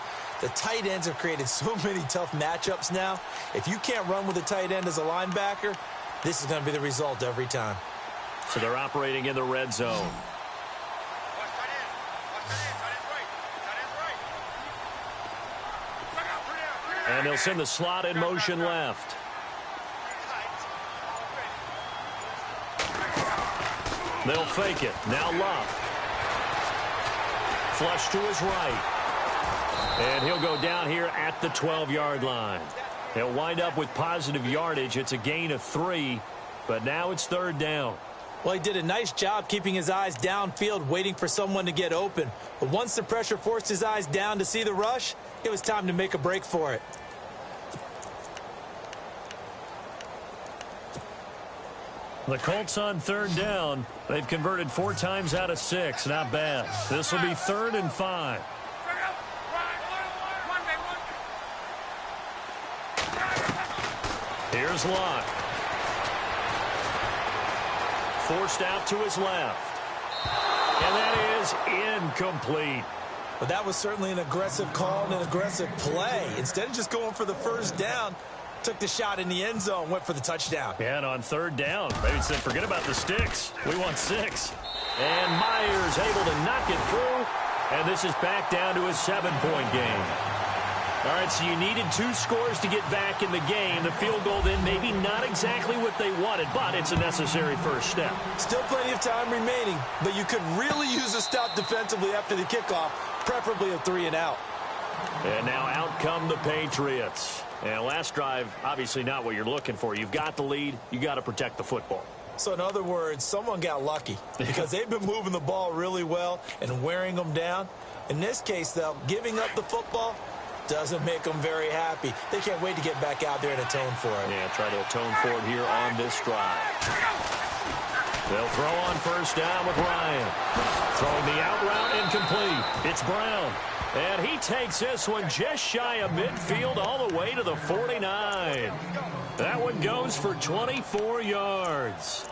The tight ends have created so many tough matchups now. If you can't run with a tight end as a linebacker, this is going to be the result every time. So they're operating in the red zone. And they'll send the slot in motion left. They'll fake it. Now Luck. Flush to his right. And he'll go down here at the 12-yard line. He'll wind up with positive yardage. It's a gain of 3, but now it's third down. Well, he did a nice job keeping his eyes downfield, waiting for someone to get open. But once the pressure forced his eyes down to see the rush, it was time to make a break for it. The Colts on third down. They've converted 4 times out of 6. Not bad. This will be 3rd and 5. Here's Luck. Forced out to his left. And that is incomplete. But that was certainly an aggressive call and an aggressive play. Instead of just going for the first down, took the shot in the end zone, went for the touchdown. Yeah, and on third down, maybe said, forget about the sticks. We want 6. And Myers able to knock it through. And this is back down to a 7-point game. All right, so you needed 2 scores to get back in the game. The field goal then maybe not exactly what they wanted, but it's a necessary first step. Still plenty of time remaining, but you could really use a stop defensively after the kickoff, preferably a 3-and-out. And now out come the Patriots. And last drive, obviously not what you're looking for. You've got the lead. You got to protect the football. So in other words, someone got lucky because they've been moving the ball really well and wearing them down. In this case, though, giving up the football doesn't make them very happy. They can't wait to get back out there and atone for it. Yeah, try to atone for it here on this drive. They'll throw on first down with Ryan. Throwing the out route incomplete. It's Brown. And he takes this one just shy of midfield all the way to the 49. That one goes for 24 yards.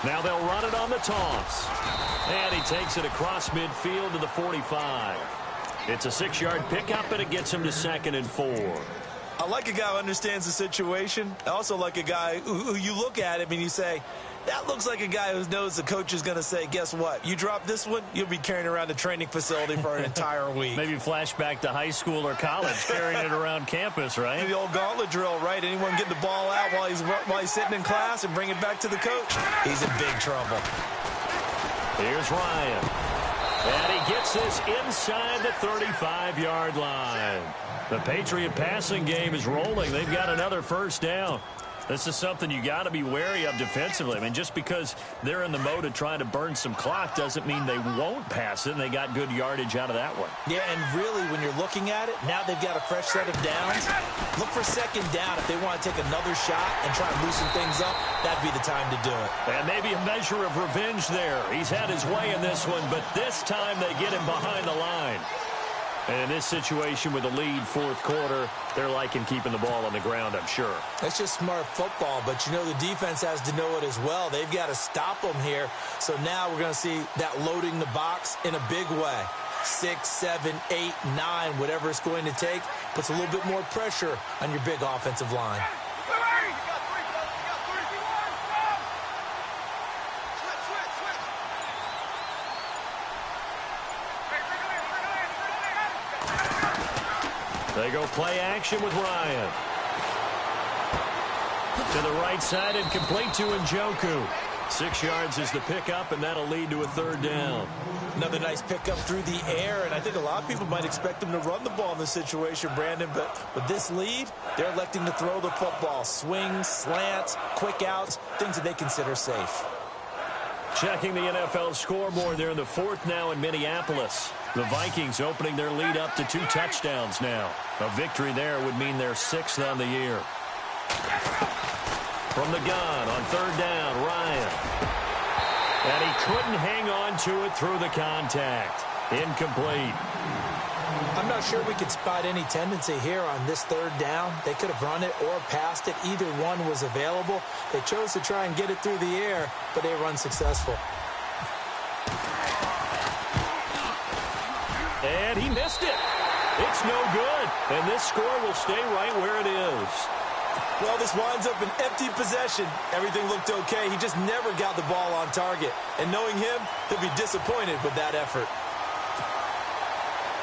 Now they'll run it on the toss. And he takes it across midfield to the 45. It's a 6-yard pickup, and it gets him to 2nd and 4. I like a guy who understands the situation. I also like a guy who you look at him and you say, that looks like a guy who knows the coach is going to say, guess what? You drop this one, you'll be carrying around the training facility for an entire week. Maybe flashback to high school or college, carrying it around campus, right? The old gauntlet drill, right? Anyone get the ball out while he's sitting in class and bring it back to the coach? He's in big trouble. Here's Ryan. And he gets this inside the 35-yard line. The Patriot passing game is rolling. They've got another first down. This is something you got to be wary of defensively. I mean, just because they're in the mode of trying to burn some clock doesn't mean they won't pass it, and they got good yardage out of that one. Yeah, and really, when you're looking at it, now they've got a fresh set of downs. Look for second down if they want to take another shot and try and loosen things up. That'd be the time to do it. And maybe a measure of revenge there. He's had his way in this one, but this time they get him behind the line. And in this situation with the lead fourth quarter, they're liking keeping the ball on the ground, I'm sure. That's just smart football, but you know the defense has to know it as well. They've got to stop them here. So now we're going to see that loading the box in a big way. 6, 7, 8, 9, whatever it's going to take, puts a little bit more pressure on your big offensive line. They go play action with Ryan. To the right side and complete to Njoku. 6 yards is the pickup, and that'll lead to a third down. Another nice pickup through the air, and I think a lot of people might expect them to run the ball in this situation, Brandon, but with this lead, they're electing to throw the football. Swings, slants, quick outs, things that they consider safe. Checking the NFL scoreboard, they're in the fourth now in Minneapolis. The Vikings opening their lead up to 2 touchdowns now. A victory there would mean they're 6th on the year. From the gun on 3rd down, Ryan. And he couldn't hang on to it through the contact. Incomplete. I'm not sure we could spot any tendency here on this 3rd down. They could have run it or passed it. Either one was available. They chose to try and get it through the air, but they were unsuccessful. And he missed it. It's no good. And this score will stay right where it is. Well, this winds up an empty possession. Everything looked okay. He just never got the ball on target. And knowing him, he'll be disappointed with that effort.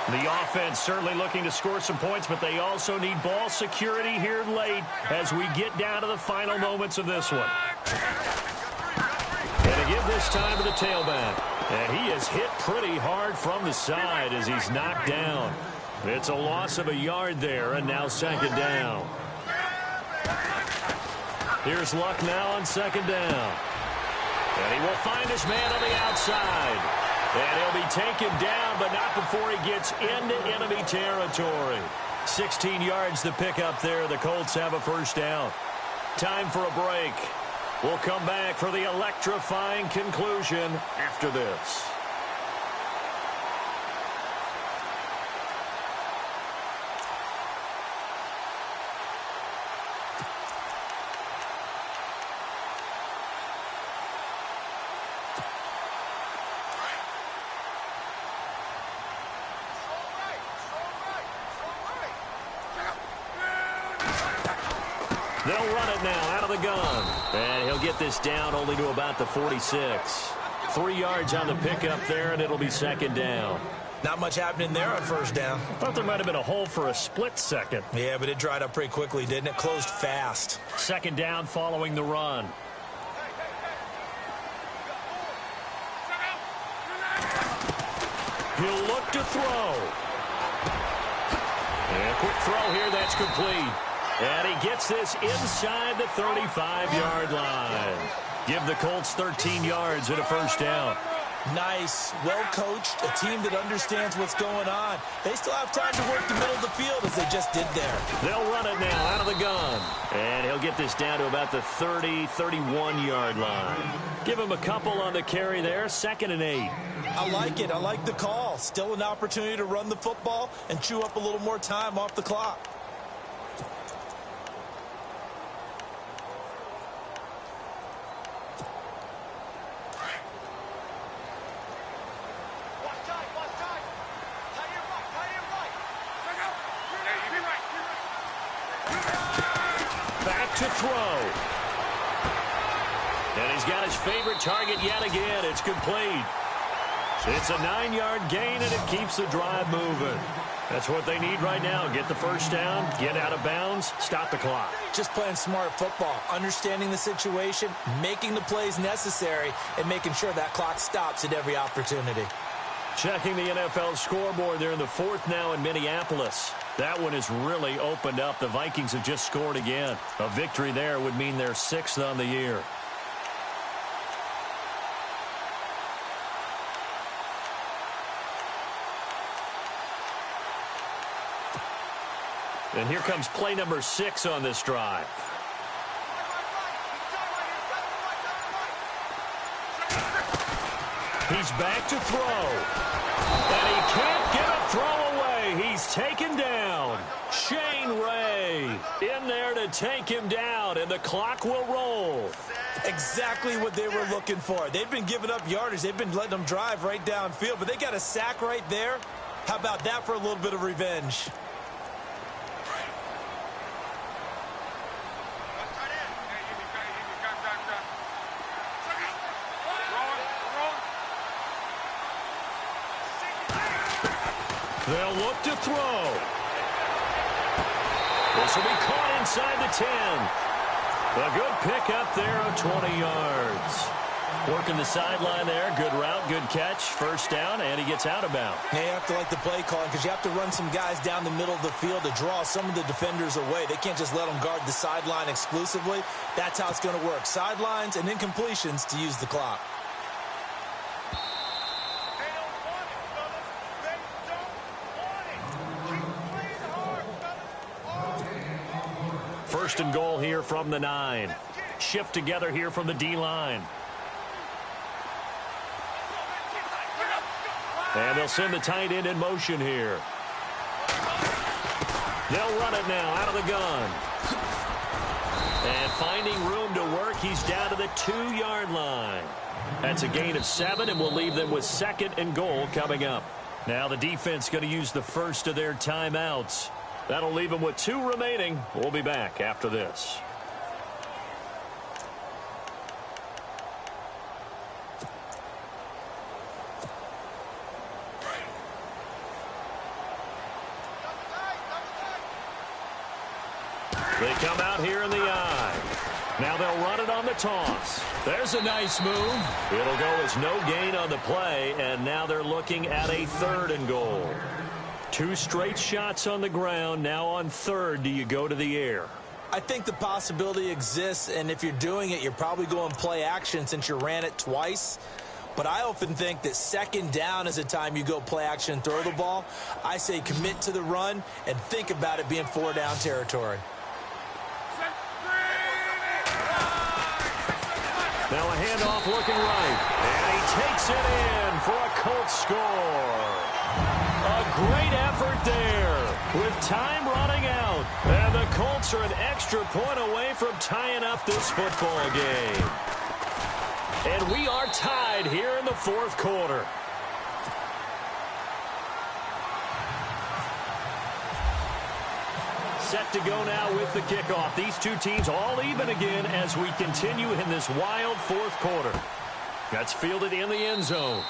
The offense certainly looking to score some points, but they also need ball security here late as we get down to the final moments of this one. And to give this time to the tailback. And he is hit pretty hard from the side as he's knocked down. It's a loss of a yard there, and now 2nd down. Here's Luck now on 2nd down. And he will find his man on the outside. And he'll be taken down, but not before he gets into enemy territory. 16 yards to pick up there. The Colts have a 1st down. Time for a break. We'll come back for the electrifying conclusion after this. They'll run it now out of the gun. And he'll get this down only to about the 46. 3 yards on the pickup there, and it'll be 2nd down. Not much happening there on 1st down. Thought there might have been a hole for a split second. Yeah, but it dried up pretty quickly, didn't it? Closed fast. 2nd down following the run. He'll look to throw. And a quick throw here, that's complete. And he gets this inside the 35-yard line. Give the Colts 13 yards and a 1st down. Nice, well-coached, a team that understands what's going on. They still have time to work the middle of the field as they just did there. They'll run it now out of the gun. And he'll get this down to about the 30, 31-yard line. Give him a couple on the carry there, 2nd and 8. I like it. I like the call. Still an opportunity to run the football and chew up a little more time off the clock. To throw. And he's got his favorite target yet again. It's complete. It's a 9-yard gain, and it keeps the drive moving. That's what they need right now. Get the 1st down, get out of bounds, stop the clock. Just playing smart football, understanding the situation, making the plays necessary, and making sure that clock stops at every opportunity. Checking the NFL scoreboard, they're in the 4th now in Minneapolis. That one has really opened up. The Vikings have just scored again. A victory there would mean they're 6th on the year. And here comes play number 6 on this drive. He's back to throw. And he can't get a throw away. He's taken down. Shane Ray in there to take him down, and the clock will roll. Exactly what they were looking for. They've been giving up yardage. They've been letting them drive right downfield, but they got a sack right there. How about that for a little bit of revenge? They'll look to throw. This will be caught inside the 10. A good pickup there of 20 yards. Working the sideline there. Good route, good catch. 1st down, and he gets out of bounds. Yeah, you have to like the play calling because you have to run some guys down the middle of the field to draw some of the defenders away. They can't just let them guard the sideline exclusively. That's how it's going to work. Sidelines and incompletions to use the clock. First and goal here from the 9. Shift together here from the D-line. And they'll send the tight end in motion here. They'll run it now out of the gun. And finding room to work, he's down to the 2-yard line. That's a gain of 7, and we'll leave them with second and goal coming up. Now the defense going to use the first of their timeouts. That'll leave them with 2 remaining. We'll be back after this. They come out here in the eye. Now they'll run it on the toss. There's a nice move. It'll go as no gain on the play, and now they're looking at a 3rd and goal. 2 straight shots on the ground. Now on 3rd, do you go to the air? I think the possibility exists, and if you're doing it, you're probably going play action since you ran it twice. But I often think that 2nd down is the time you go play action and throw the ball. I say commit to the run and think about it being 4-down territory. Now a handoff looking right. And he takes it in for a Colts score. A great effort there with time running out. And the Colts are an extra point away from tying up this football game. And we are tied here in the 4th quarter. Set to go now with the kickoff. These 2 teams all even again as we continue in this wild 4th quarter. That's fielded in the end zone.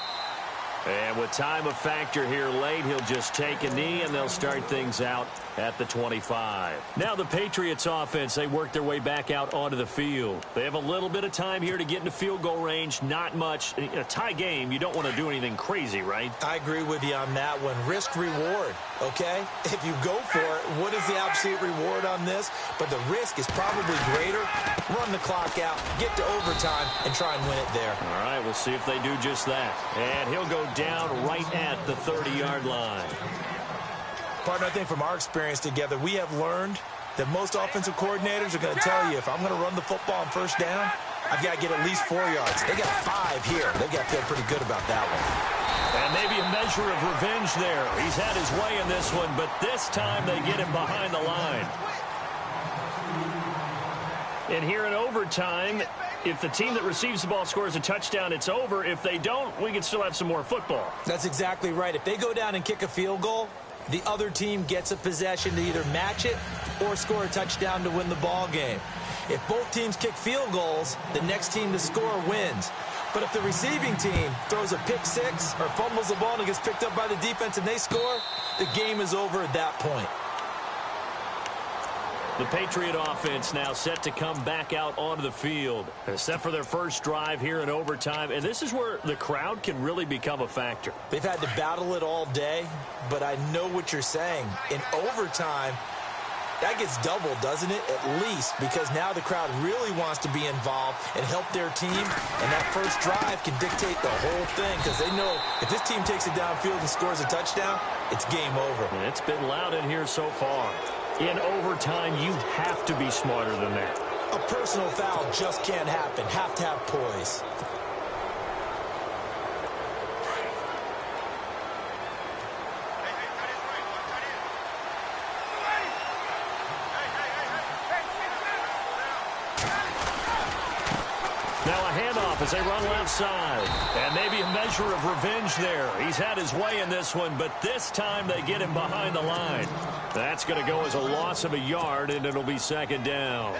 And with time a factor here late, he'll just take a knee, and they'll start things out at the 25. Now the Patriots offense, they work their way back out onto the field. They have a little bit of time here to get into field goal range, not much. In a tie game, you don't want to do anything crazy, right? I agree with you on that one. Risk reward, okay? If you go for it, what is the absolute reward on this? But the risk is probably greater. Run the clock out, get to overtime, and try and win it there. All right, we'll see if they do just that. And he'll go down right at the 30-yard line. Partner, I think from our experience together, we have learned that most offensive coordinators are going to tell you, if I'm going to run the football on 1st down, I've got to get at least 4 yards. They got 5 here. They've got to feel pretty good about that one. And maybe a measure of revenge there. He's had his way in this one, but this time they get him behind the line. And here in overtime, if the team that receives the ball scores a touchdown, it's over. If they don't, we can still have some more football. That's exactly right. If they go down and kick a field goal, the other team gets a possession to either match it or score a touchdown to win the ball game. If both teams kick field goals, the next team to score wins. But if the receiving team throws a pick 6 or fumbles the ball and it gets picked up by the defense and they score, the game is over at that point. The Patriot offense now set to come back out onto the field, set for their first drive here in overtime. And this is where the crowd can really become a factor. They've had to battle it all day, but I know what you're saying. In overtime, that gets doubled, doesn't it? At least, because now the crowd really wants to be involved and help their team. And that first drive can dictate the whole thing, because they know if this team takes it downfield and scores a touchdown, it's game over. And it's been loud in here so far. In overtime, you have to be smarter than that. A personal foul just can't happen. Have to have poise. Now a handoff as they run left side. And maybe a measure of revenge there. He's had his way in this one, but this time they get him behind the line. That's going to go as a loss of a yard, and it'll be 2nd down.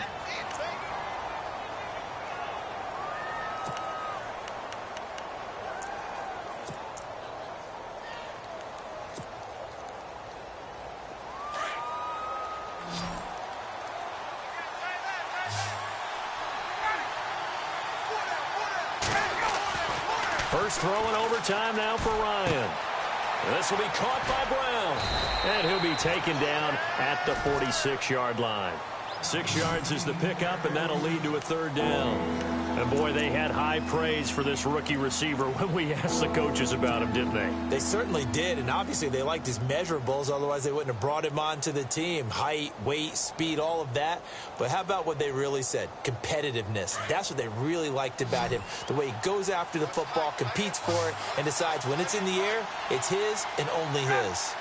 First throw in overtime now for Ryan. This will be caught by Brown. And he'll be taken down at the 46-yard line. 6 yards is the pickup, and that'll lead to a third down. And, boy, they had high praise for this rookie receiver when we asked the coaches about him, didn't they? They certainly did, and obviously they liked his measurables. Otherwise, they wouldn't have brought him onto the team. Height, weight, speed, all of that. But how about what they really said? Competitiveness. That's what they really liked about him. The way he goes after the football, competes for it, and decides when it's in the air, it's his and only his.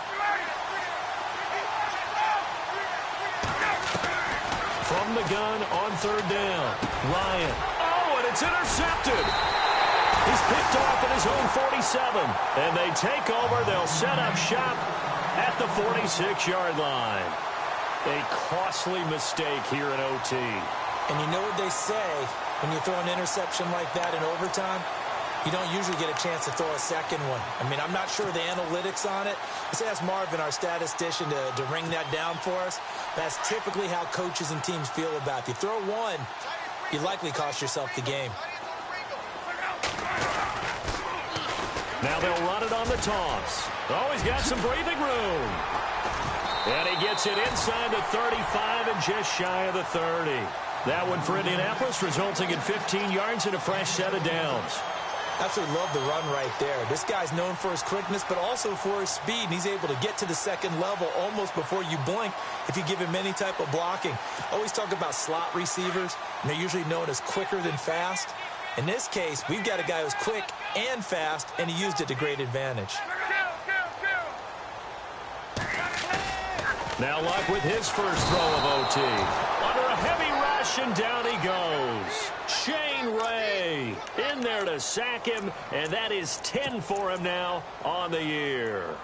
From the gun on third down, Ryan. Oh, and it's intercepted. He's picked off at his own 47. And they take over. They'll set up shop at the 46-yard line. A costly mistake here in OT. And you know what they say when you throw an interception like that in overtime? You don't usually get a chance to throw a second one. I mean, I'm not sure the analytics on it. Let's ask Marvin, our statistician, to ring that down for us. That's typically how coaches and teams feel about it. If you throw one, you likely cost yourself the game. Now they'll run it on the toss. Oh, he's got some breathing room. And he gets it inside the 35 and just shy of the 30. That one for Indianapolis, resulting in 15 yards and a fresh set of downs. Absolutely love the run right there. This guy's known for his quickness, but also for his speed. And he's able to get to the second level almost before you blink if you give him any type of blocking. Always talk about slot receivers, and they're usually known as quicker than fast. In this case, we've got a guy who's quick and fast, and he used it to great advantage. Now Luck with his first throw of OT. Under a heavy rush, and down he goes. Shane Ray in there to sack him, and that is 10 for him now on the year.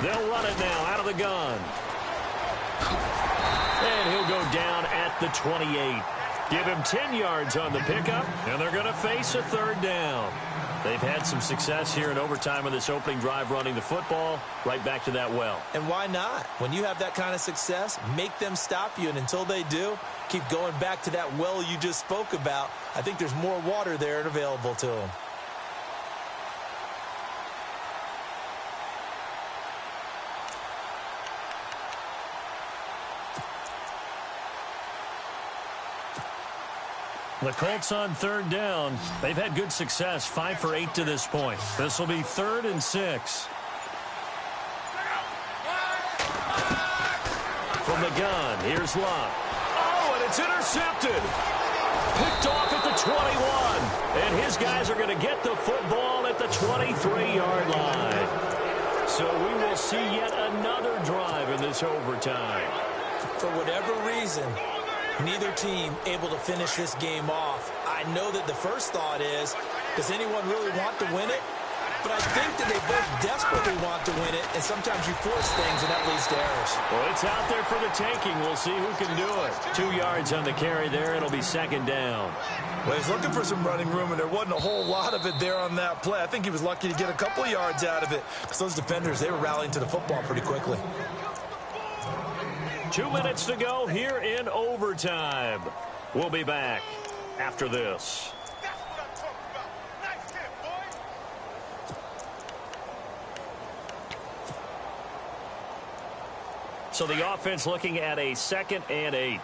They'll run it now out of the gun. And he'll go down at the 28. Give him 10 yards on the pickup, and they're going to face a third down. They've had some success here in overtime of this opening drive running the football. Right back to that well. And why not? When you have that kind of success, make them stop you. And until they do, keep going back to that well you just spoke about. I think there's more water there and available to them. The Colts on third down. They've had good success, 5 for 8 to this point. This will be 3rd and 6. From the gun, here's Luck. Oh, and it's intercepted. Picked off at the 21. And his guys are going to get the football at the 23-yard line. So we will see yet another drive in this overtime. For whatever reason, neither team able to finish this game off. I know that the first thought is, does anyone really want to win it? But I think that they both desperately want to win it, and sometimes you force things, and that leads to errors. Well, it's out there for the taking. We'll see who can do it. 2 yards on the carry there. It'll be second down. Well, he's looking for some running room, and there wasn't a whole lot of it there on that play. I think he was lucky to get a couple of yards out of it, because those defenders, they were rallying to the football pretty quickly. 2 minutes to go here in overtime. We'll be back after this. That's what I'm talking about. Nice hit, boy. So the offense looking at a 2nd and 8.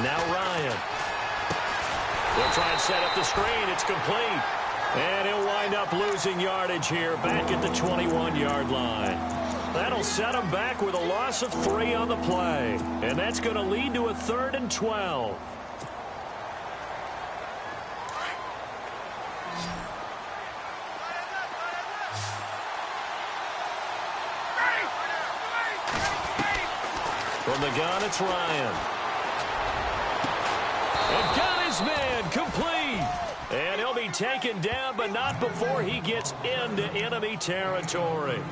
Now Ryan. They'll try and set up the screen. It's complete. And he'll wind up losing yardage here back at the 21-yard line. That'll set him back with a loss of 3 on the play. And that's going to lead to a 3rd and 12. From the gun, it's Ryan. And got his man complete. And he'll be taken down, but not before he gets into enemy territory.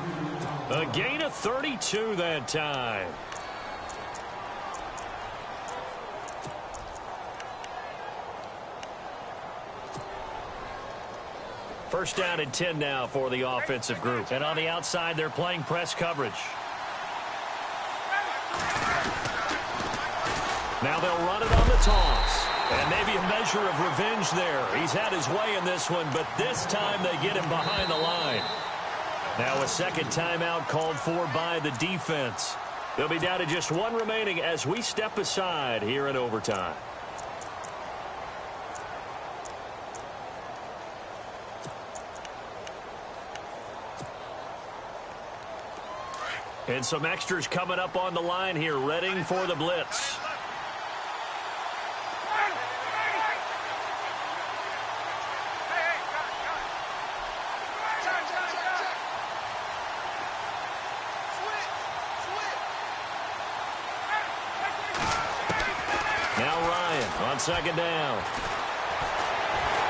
A gain of 32 that time. First down and 10 now for the offensive group. And on the outside, they're playing press coverage. Now they'll run it on the toss. And maybe a measure of revenge there. He's had his way in this one, but this time they get him behind the line. Now a second timeout called for by the defense. They'll be down to just one remaining as we step aside here in overtime. And some extras coming up on the line here, readying for the blitz. Now Ryan on second down.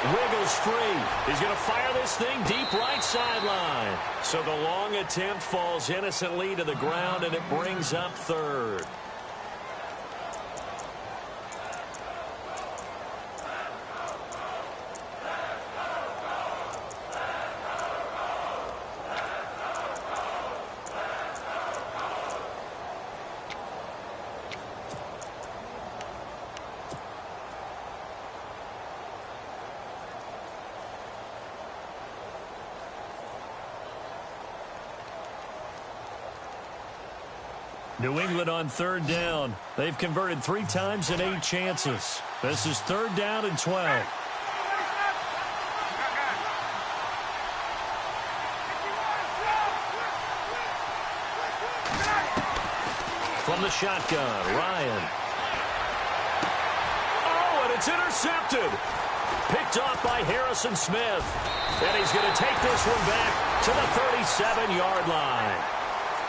Wiggles free. He's going to fire this thing deep right sideline. So the long attempt falls innocently to the ground, and it brings up third. New England on third down. They've converted 3 times in 8 chances. This is third down and 12. From the shotgun, Ryan. Oh, and it's intercepted. Picked off by Harrison Smith. And he's going to take this one back to the 37-yard line.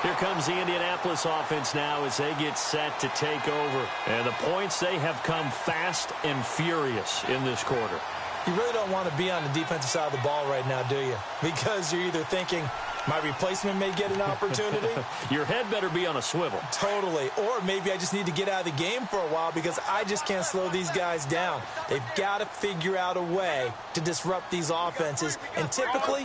Here comes the Indianapolis offense now as they get set to take over. And the points, they have come fast and furious in this quarter. You really don't want to be on the defensive side of the ball right now, do you? Because you're either thinking, my replacement may get an opportunity. Your head better be on a swivel. Totally. Or maybe I just need to get out of the game for a while because I just can't slow these guys down. They've got to figure out a way to disrupt these offenses. And typically,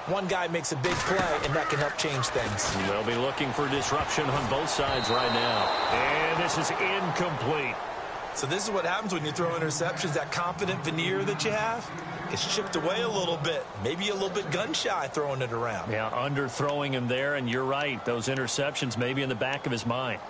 one guy makes a big play, and that can help change things. They'll be looking for disruption on both sides right now. And this is incomplete. So this is what happens when you throw interceptions. That confident veneer that you have, it's chipped away a little bit. Maybe a little bit gun-shy throwing it around. Yeah, underthrowing him there, and you're right. Those interceptions may be in the back of his mind.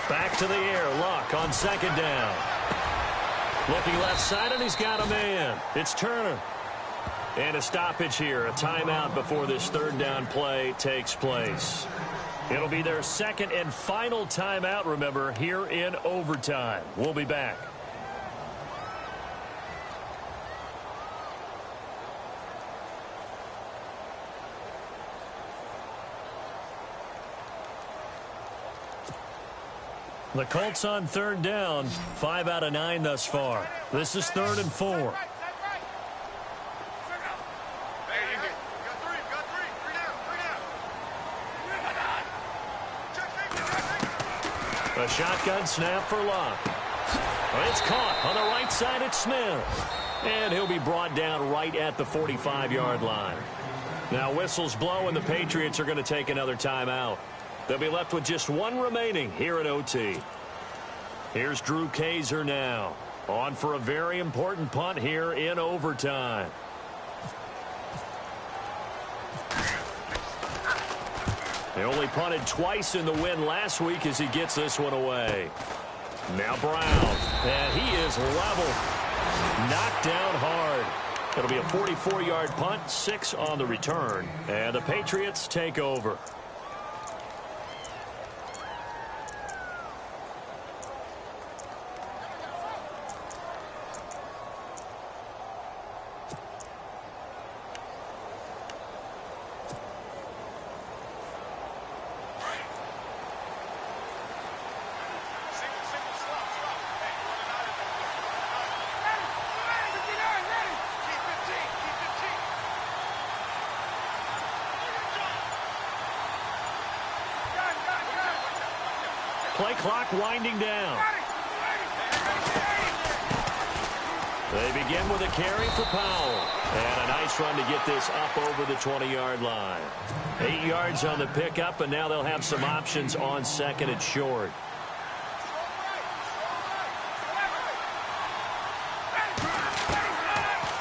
Back to the air, Luck on second down. Looking left side, and he's got a man. It's Turner. And a stoppage here, a timeout before this third down play takes place. It'll be their second and final timeout, remember, here in overtime. We'll be back. The Colts on third down, 5 out of 9 thus far. This is 3rd and 4. A shotgun snap for Luck. It's caught on the right side. It's Smith. And he'll be brought down right at the 45-yard line. Now whistles blow, and the Patriots are going to take another timeout. They'll be left with just one remaining here at OT. Here's Drew Kaiser now. On for a very important punt here in overtime. They only punted twice in the win last week as he gets this one away. Now Brown. And he is level. Knocked down hard. It'll be a 44-yard punt, 6 on the return. And the Patriots take over. play clock winding down. They begin with a carry for Powell. And a nice run to get this up over the 20-yard line. 8 yards on the pickup, and now they'll have some options on second and short.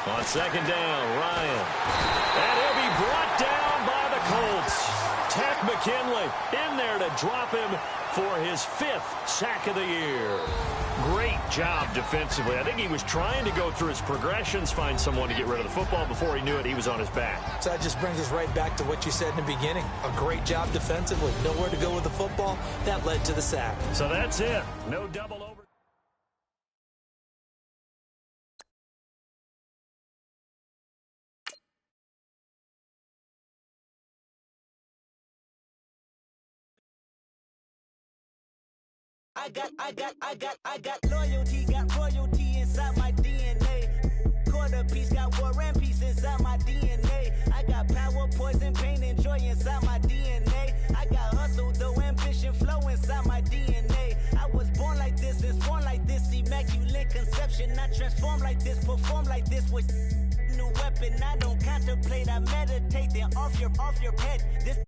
On second down, Ryan. And he'll be brought down by the Colts. Takk McKinley in there to drop him for his 5th sack of the year. Great job defensively. I think he was trying to go through his progressions, find someone to get rid of the football. Before he knew it, he was on his back. So that just brings us right back to what you said in the beginning. A great job defensively. Nowhere to go with the football. That led to the sack. So that's it. No double over. I got loyalty, got royalty inside my DNA. Quarter piece, got war and peace inside my DNA. I got power, poison, pain, and joy inside my DNA. I got hustle, though, ambition, flow inside my DNA. I was born like this, and born like this, immaculate conception. I transform like this, perform like this with new weapon. I don't contemplate, I meditate, then off your head. This